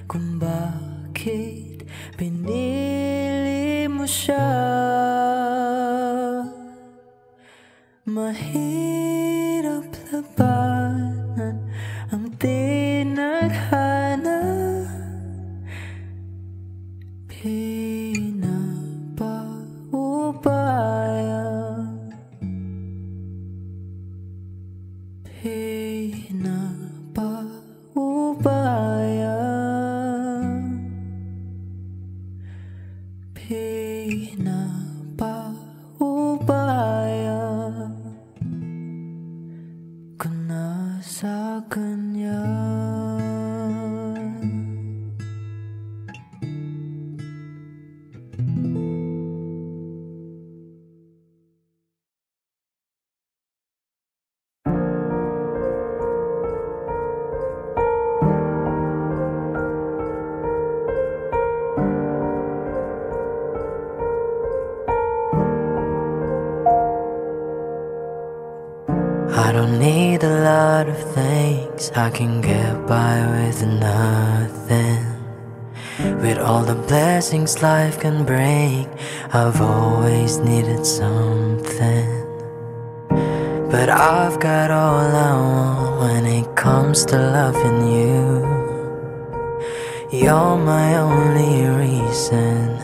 kung bakit pinili mo siya. Mahirap labanan ang tinadhana, pinapaubaya, pinapaubaya, pinapaubaya ko na sa kanya. I don't need a lot of things, I can get by with nothing. With all the blessings life can bring, I've always needed something. But I've got all I want when it comes to loving you. You're my only reason,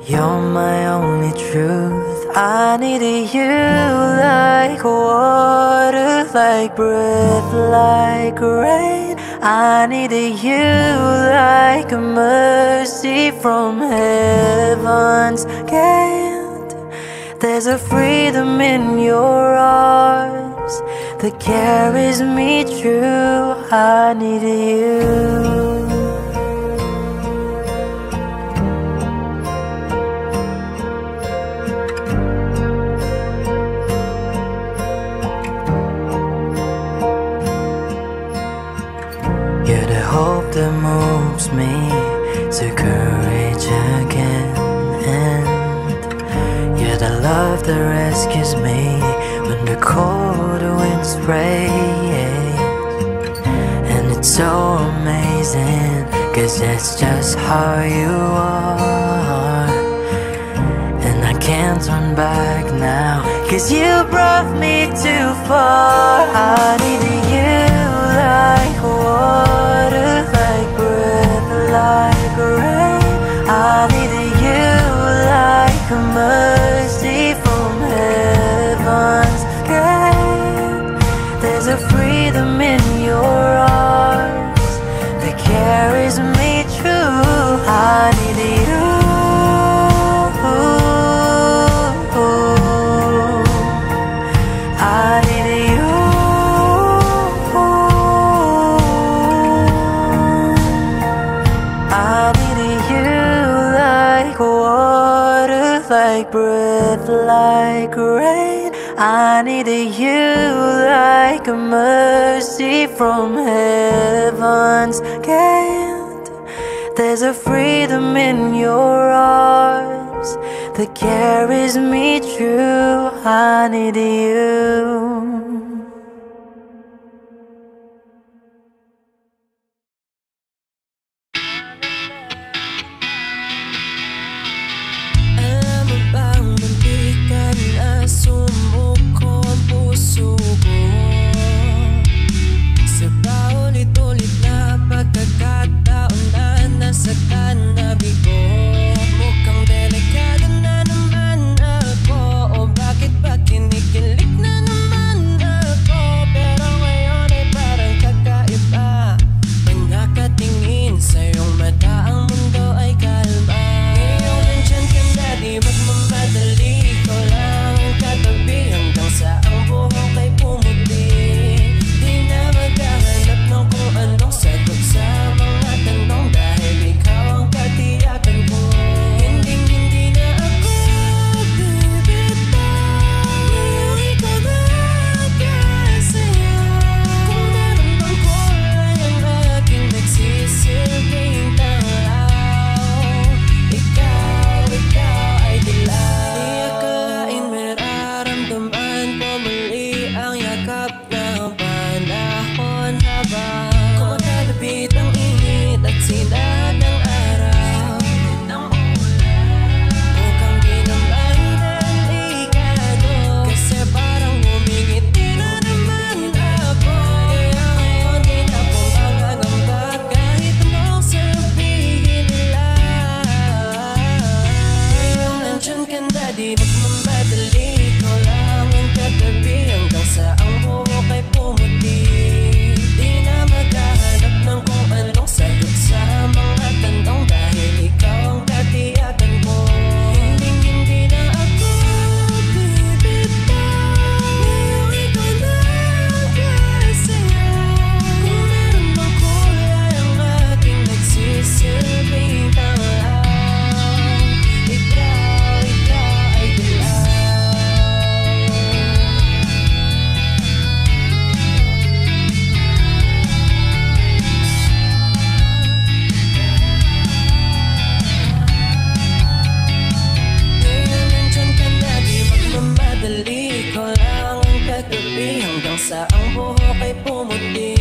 you're my only truth. I needed you like water, like breath, like rain. I needed you like a mercy from heaven's gate. There's a freedom in your arms that carries me through. I needed you. You're the hope that moves me to courage again, and you're the love that rescues me when the cold winds rain. And it's so amazing, 'cause that's just how you are. And I can't turn back now, 'cause you brought me too far. I need you like water, like breath, like rain. I need you like a mercy from heaven's gate. There's a freedom in your arms that carries me through. I need you. I need you. I need you like water, like breath, like rain. I need you like a mercy from heaven's gate. There's a freedom in your arms that carries me through. I need you. Alam mo bang muntikan na sumuko ang puso ko sa paulit-ulit na pagkakataon na nasa kanabi ko. Mukhang delikado na naman ako, o bakit ba kinikilig na naman ako? Pero ngayon ay parang kakaiba, pag nakatingin sa iyong mata ang mundo ay kalma. Ngayon nandyan ka na, di magmamadali, ko lang ang katabi hanggang sa ang buhok ay pumuti. Di na maghahanap ng kung anong sagot sa mga tanong, dahil ikaw ang katiyakan ko. Hindi na ako bibitaw, ngayong ikaw na kasaya. Kung meron bang kulay ang aking nagsisilbing tanglaw, ikaw ay dilaw. Di akalain mararamdaman ko muli ang yakap ng panahon, habang kumakalapit ang init at sinag ng araw. Mukhang di naman delikado, kasi parang humingiti na naman ako. Kaya ngayon di na ako magagamba kahit anong sabihin nila. Ngayon nandyan ka na, di magmamadali, ko lang ang katabi hanggang sa ang buhok ay pumuti. Di na maghahanap ng kung anong sagot sa mga tanong, dahil ikaw ang katiyakan ko. Hindi na ako bibitaw, ngayong ikaw na kasaya. Kung meron bang kulay ang aking nagsisilbing tanglaw, ikaw ay dilaw. Ngayon nandyan ka na, di magmamadali, ko lang ang katabi hanggang sa ang buhok ay pumuti.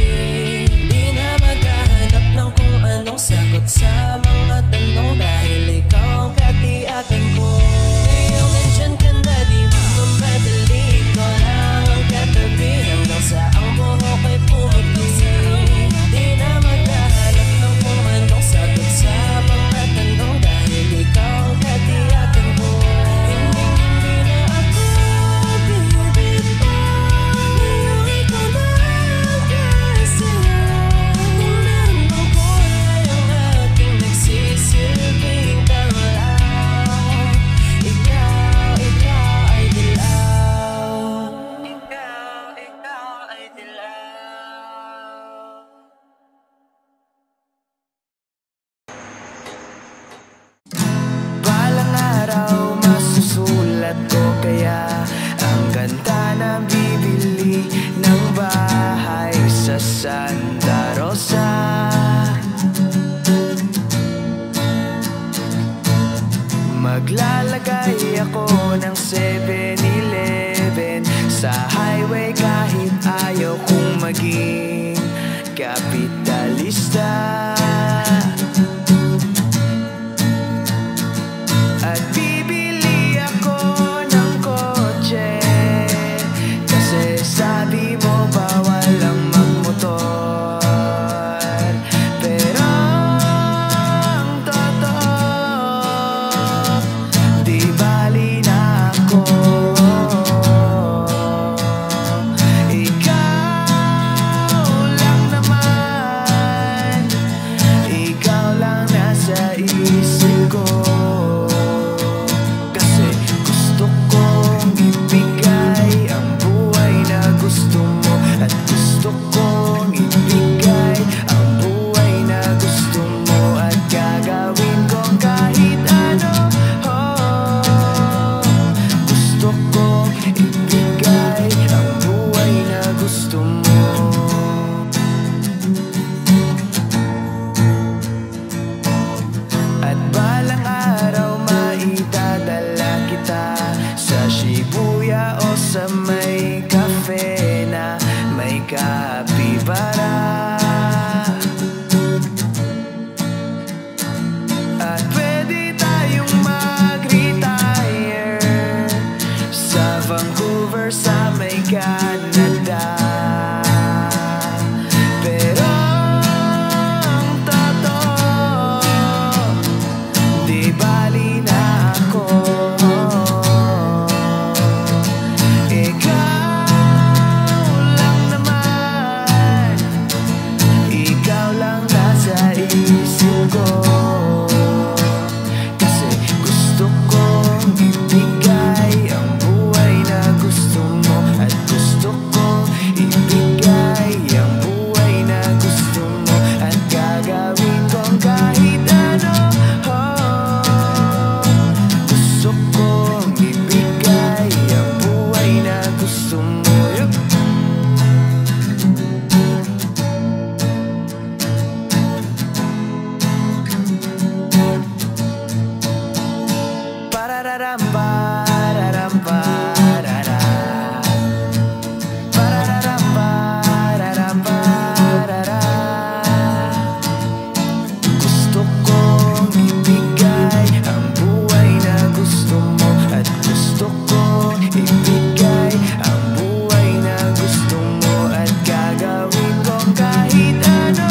Di na maghahanap ng kung anong sagot sa mga tanong, dahil ikaw ang katiyakan ko. Ngayon nandyan ka na, di magmamadali, ko lang ang katabi hanggang sa ang buhok ay pumuti. Di na maghahanap ng kung anong sagot sa mga tanong, dahil ikaw ang katiyakan ko. Hindi na ako bibitaw, ngayong ikaw na gusto mo. At balang araw maitadala kita sa Shibuya o sa may cafe na may kapibara. At pwede tayong mag-retire sa Vancouver sa may Canada. Pero ang totoo, di bali na ako. Ikaw lang naman, ikaw lang nasa isip ko. Kasi gusto kong ibigay ang buhay na gusto mo. At gusto kong ibigay ang buhay na gusto mo. At gagawin kong kahit ano. Gusto kong ibigay ang buhay na gusto mo. Parararam, pararam, parara. Parararam, pararam, parara. Gusto kong ibigay ang buhay na gusto mo. At gusto kong ibigay ang buhay na gusto mo. At gagawin kong kahit ano.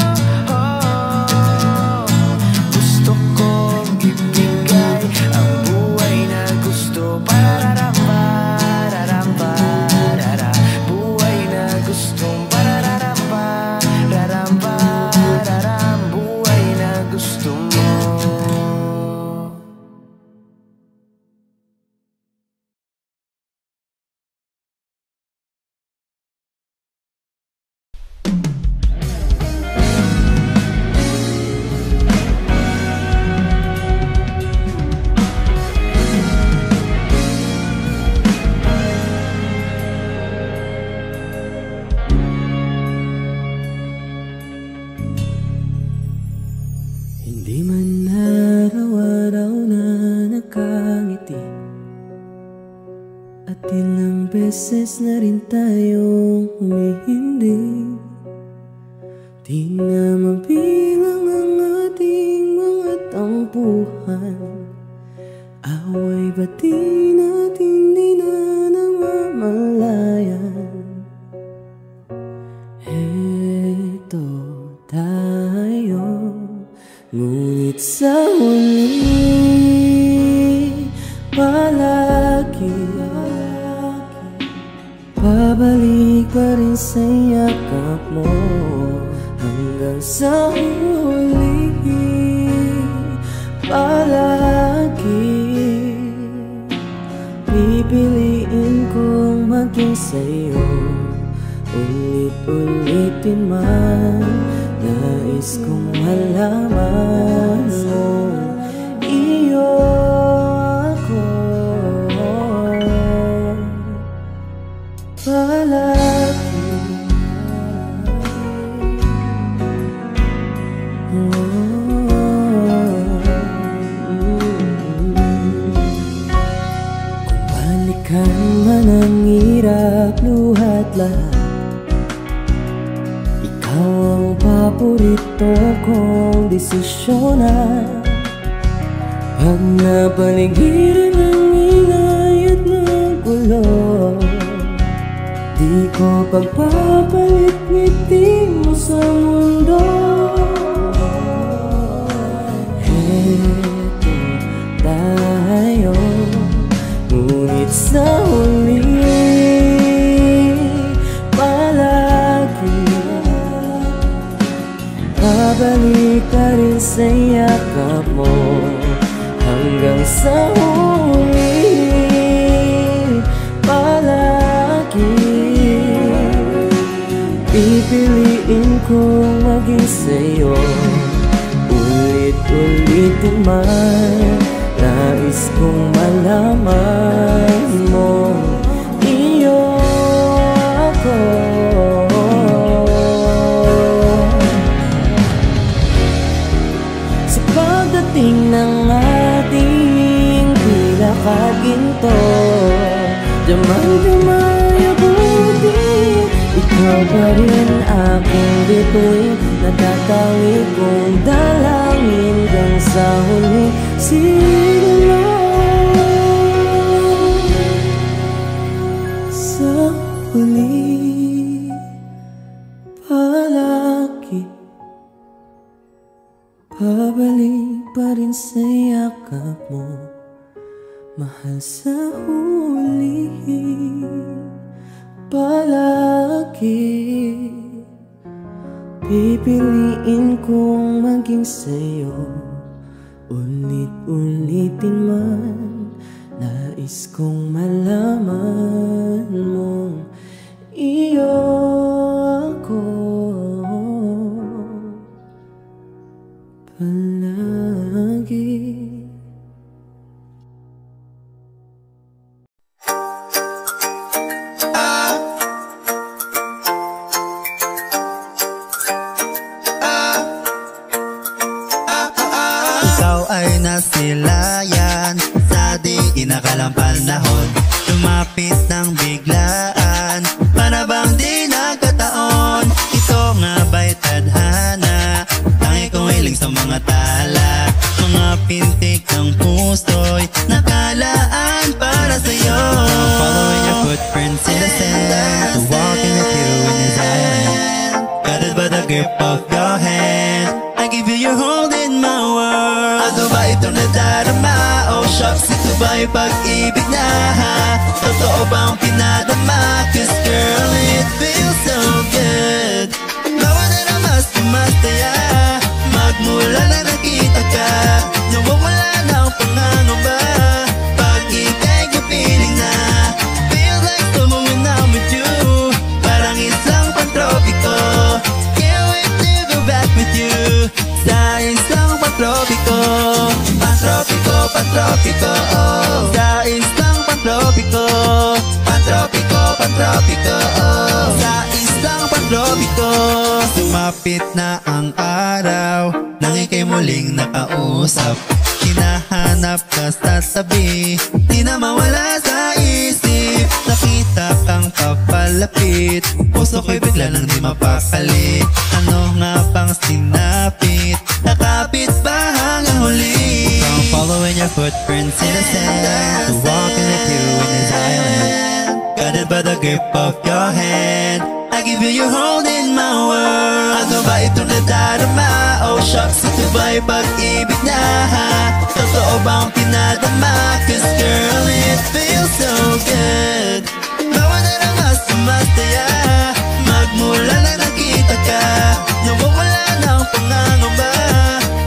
Gusto kong ibigay ang buhay na gusto. Pararam, pararam, parara. Buhay na gustong pararam, pararam, pararam. Buhay na gusto mo. Hindi man araw-araw na nakangiti, at ilang beses na rin tayong humihindi. Di na mabilang ang ating mga tampuhan. Away ba't di natin di na namamalayan? Heto tayo, ngunit sa huli palagi pabalik pa rin sa yakap mo. Hanggang sa huli palagi pipiliin kong maging sa'yo. Ulit-ulitin man, nais kong malaman mo, iyo ako palagi. Kung balikan man ang hirap, luhat lahat, ikaw ang paborito kong desisyonan. Pag napaligiran ng ingay at ng gulo, di ko pagpapalit ngiti mo sa mundo. Heto tayo, ngunit sa huli palagi babalik ka rin sa yakap mo. Hanggang sa huli palagi pipiliin kong maging sa'yo. Ulit-ulitin man, nais kong malaman mo, iyo ako nakaginto. Damay-damay abuti, ikaw pa rin aking bituin. Natatangi kong dalangin hanggang sa huli siguro. Sa huli palagi pabalik pa rin sa yakap mo, mahal. Sa huli palagi pipiliin kong maging sa'yo. Ulit-ulitin man, nais kong malaman mong iyo ako palagi. Nasilayan sa di inakalang panahon, lumapit ng biglaan, para bang di nagkataon. Ito nga ba'y tadhana, tangi kong hiling sa mga tala, mga pintik ng puso'y nakalaan para sa'yo. Following your footprints in the sand, walking with you in this island, guided by the grip of your hand, I give you your hold in my world. Ano ba itong nadarama? Oh shucks, ito ba'y pag-ibig na ha? Totoo bang pinadama? Cause girl, it feels so good. Bawa na na mas tumastaya, magmula na nakita ka, nawawala na ang pangangamba, pag ika'y kapiling na. Feel like someone when I'm with you, parang isang pantropiko. Can't wait to go back with you, sa isang pantropiko. Pantropiko, pantropiko, oh. Sa isang pantropiko. Pantropiko, pantropiko, oh. Sa isang pantropiko. Sumapit na ang araw, nang ika'y muling nakausap, hinahanap ka sa tabi, di na mawala sa isip. Nakita kang papalapit, puso ko'y bigla nang di mapakali. Ano nga bang sinapit, nakapit ba hanggang huli? From following your footprints in the sand, to walking with you in this island, guided by the grip of your hand, I give you your hold in my world. Ano ba itong nadarama? Oh shucks, ito ba'y pag-ibig na ha? Totoo bang pinadama? Cause girl, it feels so good. Bawa na na mas tumastaya, magmula na nakita ka, nawawala na ang pangangamba,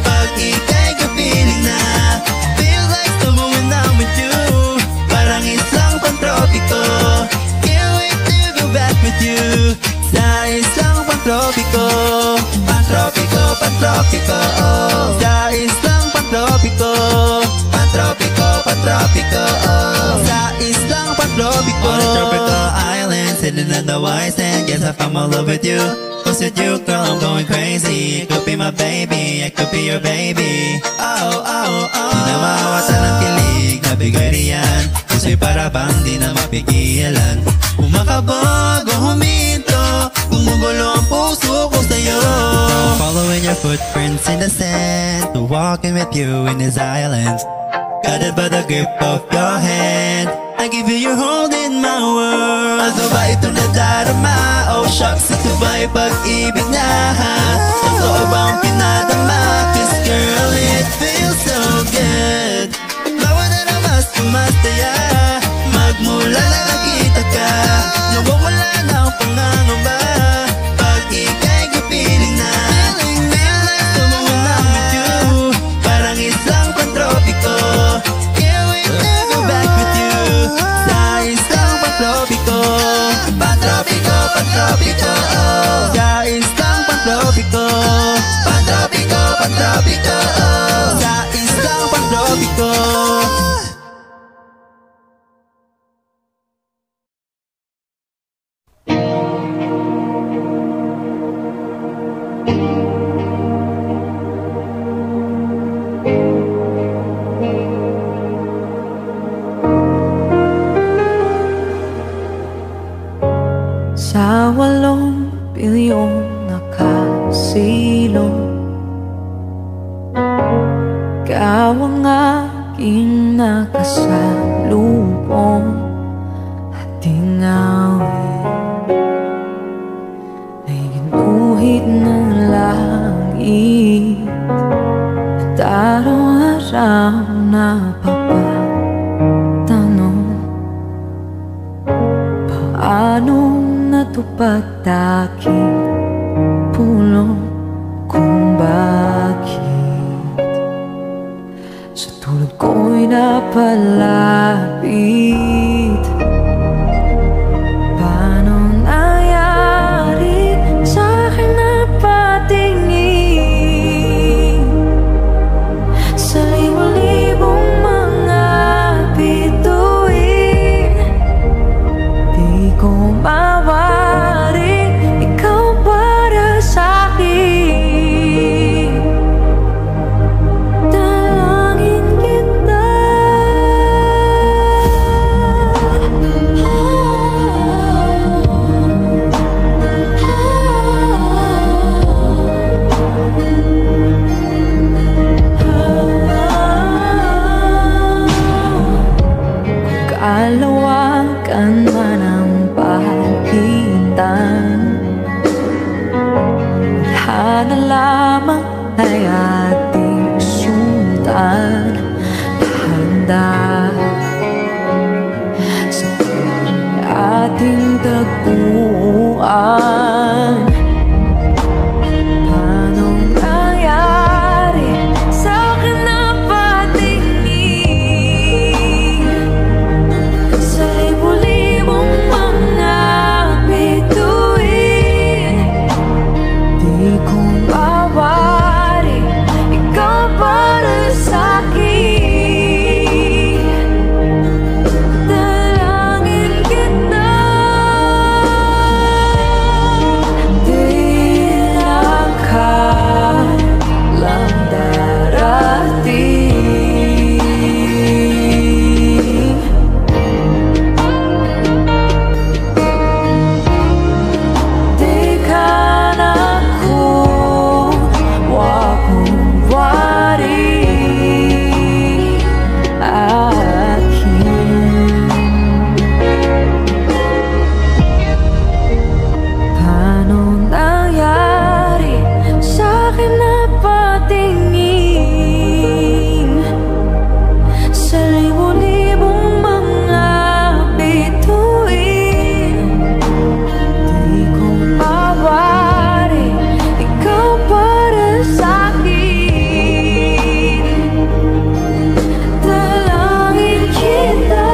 pag ika'y kapiling na. Feel like someone when I'm with you, parang isang pantropiko. Can't wait to go back with you, sa isang pantropiko. Pantropiko, pantropiko, oh. Sa isang pantropiko. Pantropiko, pantropiko, oh. Sa isang pantropiko. On a tropical island, sitting in the white sand, guess I found my love with you. Cause with you, girl, I'm going crazy. You could be my baby, I could be your baby. Oh, oh, oh. Di na mawatan ng kilig, nabigay riyan, kaso'y para bang di na mapigilan. Kumakabog o huminto, gumugulo ang puso ko sa'yo. Following your footprints in the sand, to walking with you in these islands, guided by the grip of your hand, I give you your hold in my world. Ano ba itong nadarama? Oh shucks, ito ba'y pag-ibig na ha? Totoo bang pinadama? Cause girl, it feels so good. Bawa na na mas tumastaya, magmula na nakita ka, nawawala na ang pangangamba, pag ika'y kapiling na. Feel like someone when I'm with you, parang isang pantropiko. Can't wait to go back with you, sa isang pantropiko. Pantropiko, pantropiko, oh. Sa isang pantropiko. pilyong nakasilong. Ikaw ang aking nakasalubong at tinawid ay ginuhit ng langit at araw-araw napapatanong paano natupad aking pulong kung bakit sa tulad ko'y napalapit. Paano nangyari sa'kin napatingin sa libo-libong mga bituin? Di ko mawari ikaw para sa'kin. Dalangin kita. Kalawakan man ang pagitan, hana lamang ay ating sundan. Handa sa ating tagpuan. Paano nangyari sa'kin napatingin sa libo-libong mga bituin? Di ko mawari ikaw para sa'kin. Dalangin kita. Di na kailang darating. Di ka na kuwari akin. Paano nangyari sa'kin napatingin sa libo-libong mga bituin? Di ko mawari ikaw para sa'kin. Dalangin kita.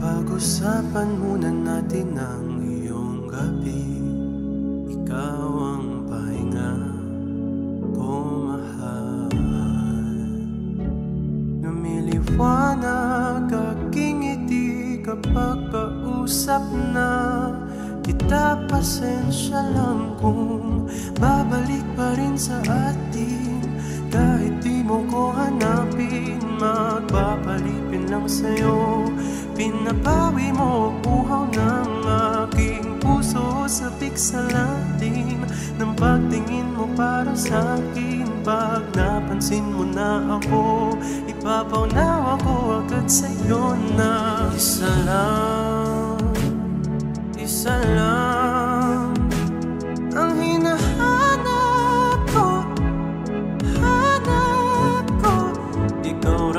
Pag-usapan muna natin ang iyong gabi. Ikaw ang pahinga ko, mahal. Lumiliwanag aking ngiti kapag kausap na kita. Pasensya lang kung babalik pa rin sa atin. Kahit di mo ko hanapin, magpapalipin lang sa'yo. Pinapawi mo uhaw ng aking puso sa piksalalim ng pagtingin mo para sa'kin. Pag napansin napansin mo na ako, ipapaunawa ko agad sa'yo na isa lang ang hinahanap ko, hanap ko. Ikaw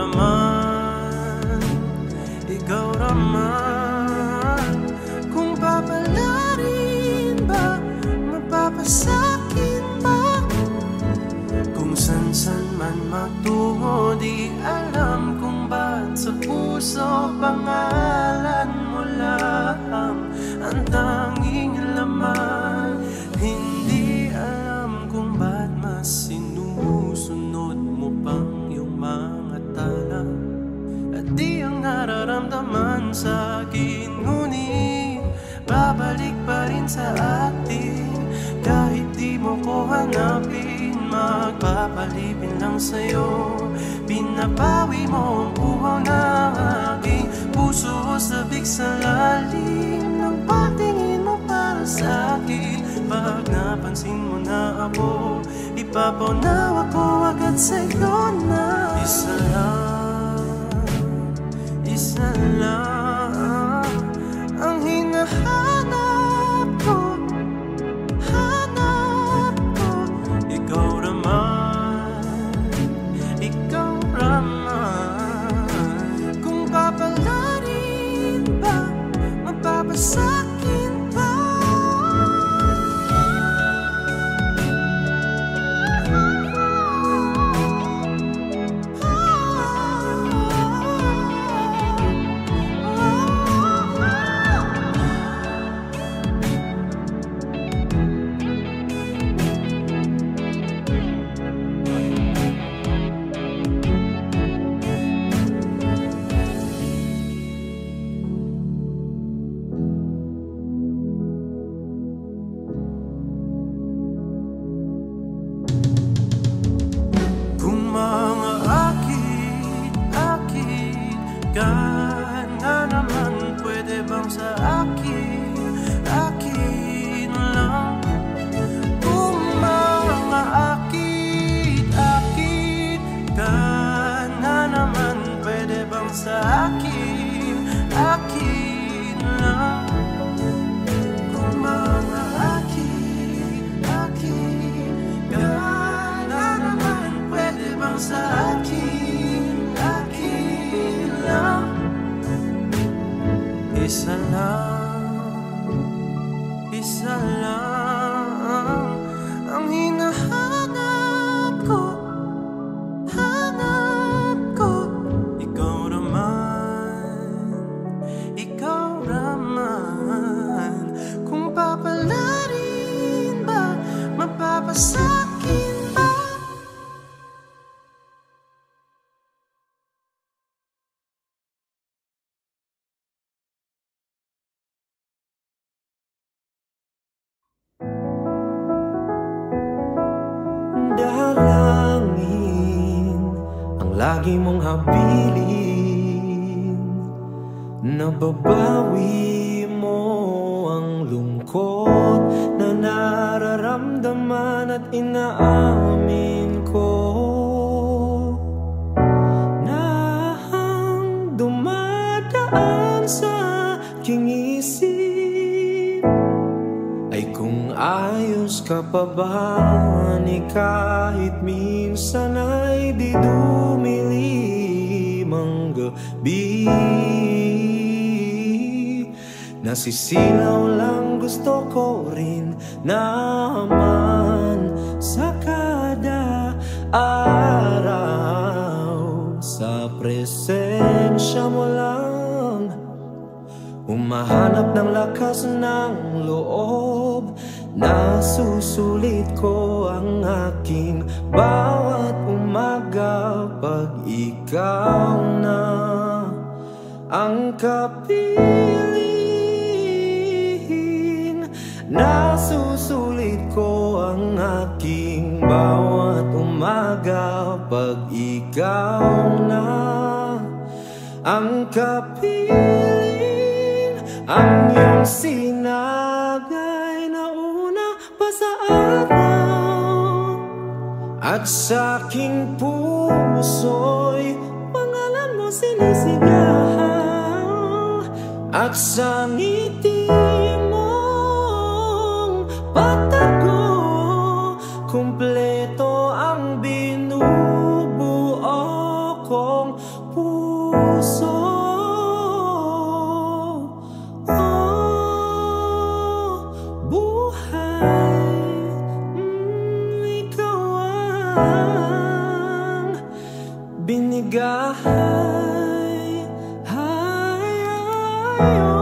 raman, kung papalarin ba, mapapasakin ba? Kung san-san man magtungo, di alam kung ba't sa puso pangalan mo lang ang tanging laman. Hindi alam kung ba't mas sinusunod mo pang iyong mga tala, at di ang nararamdaman sa akin, ngunit babalik pa rin sa atin. Kahit di mo ko hanapin, magpapalipin lang sa'yo. Pinapawi mo ang uhaw ng aking puso, sabik sa lalim ng pagtingin mo para sa akin. Pag napansin mo na ako, ipapaunawa ko agad sa'yo na isa lang ang hinahanap ko, hanap ko. Ikaw raman, kung papalarin ba, mapapasakin ba? Isa lang ang hinahanap ko, hanap ko. Ikaw raman, kung papalarin ba, mapapasakin ba? Dalangin ang lagi mong habilin, nababawi mo ang lungkot na nararamdaman at inaamin ko na ang dumadaan sa aking isip ay kung ayos ka pa ba, ni kahit minsan ay di dumilim ang gabi. Nasisilaw lang gusto ko rin naman sa kada araw, sa presensya mo lang humahanap ng lakas ng loob. Nasusulit ko ang aking bawat umaga pag ikaw na ang kapiling. Nasusulit ko ang aking bawat umaga pag ikaw na ang kapiling. Ang iyong sinagay na una pa sa araw At sa'king puso'y pangalan mo sinisigaw. At sa ngiti mong patago, kumpleto ang binubuo kong puso. Binigay, ay, ay, ay.